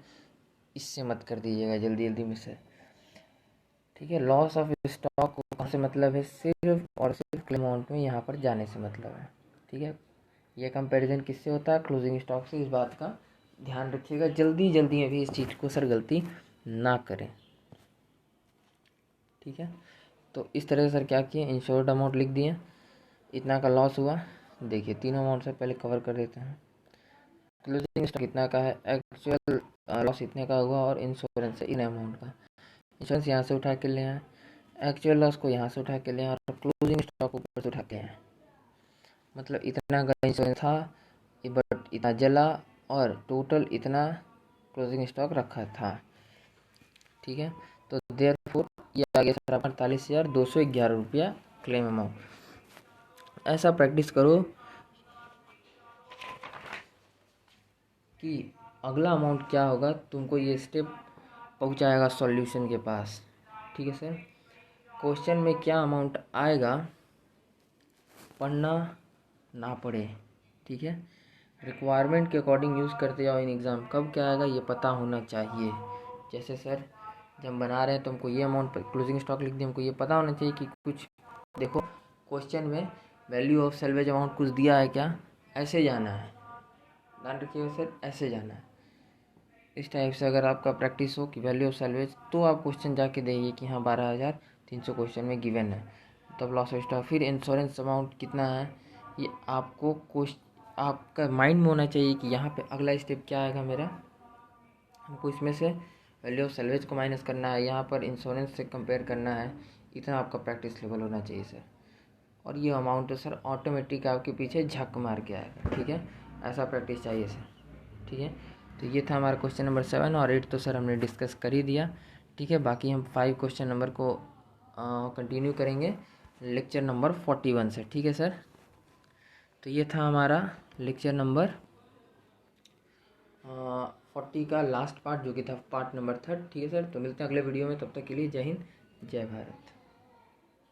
[SPEAKER 1] इससे मत कर दीजिएगा जल्दी जल्दी में से। ठीक है, लॉस ऑफ स्टॉक को कहाँ से मतलब है, सिर्फ और सिर्फ क्लेम अमाउंट में यहाँ पर जाने से मतलब है। ठीक है, ये कंपैरिजन किससे होता है, क्लोजिंग स्टॉक से, इस बात का ध्यान रखिएगा, जल्दी जल्दी में भी इस चीज़ को सर गलती ना करें। ठीक है, तो इस तरह से सर क्या किए, इंश्योर्ड अमाउंट लिख दिए, इतना का लॉस हुआ। देखिए तीनों अमाउंट से पहले कवर कर देते हैं। क्लोजिंग स्टॉक कितना का है, एक्चुअल लॉस इतने का हुआ, और इंश्योरेंस है इन अमाउंट का, इंश्योरेंस यहाँ से उठा के ले आए, एक्चुअल लॉस को यहाँ से उठा के ले आए, और क्लोजिंग स्टॉक ऊपर से उठा के आए। मतलब इतना का इंश्योरेंस था बट इतना जला, और टोटल इतना क्लोजिंग स्टॉक रखा था। ठीक है, तो देयरफॉर ये आ गया सर 48,211 रुपया क्लेम अमाउंट। ऐसा प्रैक्टिस करो कि अगला अमाउंट क्या होगा तुमको ये स्टेप पहुंचाएगा सॉल्यूशन के पास। ठीक है सर, क्वेश्चन में क्या अमाउंट आएगा पढ़ना ना पड़े। ठीक है, रिक्वायरमेंट के अकॉर्डिंग यूज़ करते जाओ इन एग्ज़ाम, कब क्या आएगा ये पता होना चाहिए। जैसे सर जब बना रहे हैं तो हमको ये अमाउंट क्लोजिंग स्टॉक लिख दिया, हमको ये पता होना चाहिए कि कुछ, देखो क्वेश्चन में वैल्यू ऑफ सैल्वेज अमाउंट कुछ दिया है क्या, ऐसे जाना है, ध्यान रखिएगा सर, ऐसे जाना है। इस टाइप से अगर आपका प्रैक्टिस हो कि वैल्यू ऑफ सैल्वेज, तो आप क्वेश्चन जाके देखिए कि हाँ 12,300 क्वेश्चन में गिवन है, तब लॉस ऑफ स्टॉक। फिर इंश्योरेंस अमाउंट कितना है, ये आपको आपका माइंड में होना चाहिए कि यहाँ पे अगला स्टेप क्या आएगा मेरा, हमको इसमें से वैल्यू ऑफ सैल्वेज को माइनस करना है, यहाँ पर इंश्योरेंस से कंपेयर करना है, इतना आपका प्रैक्टिस लेवल होना चाहिए सर। और ये अमाउंट तो सर ऑटोमेटिक आपके पीछे झक मार के आएगा। ठीक है, ऐसा प्रैक्टिस चाहिए सर। ठीक है, तो ये था हमारा क्वेश्चन नंबर 7 और 8 तो सर हमने डिस्कस कर ही दिया। ठीक है, बाकी हम 5 क्वेश्चन नंबर को कंटिन्यू करेंगे लेक्चर नंबर 41 से। ठीक है सर, तो ये था हमारा लेक्चर नंबर 40 का लास्ट पार्ट, जो कि था पार्ट नंबर 3। ठीक है सर, तो मिलते हैं अगले वीडियो में, तब तक के लिए जय हिंद जय भारत।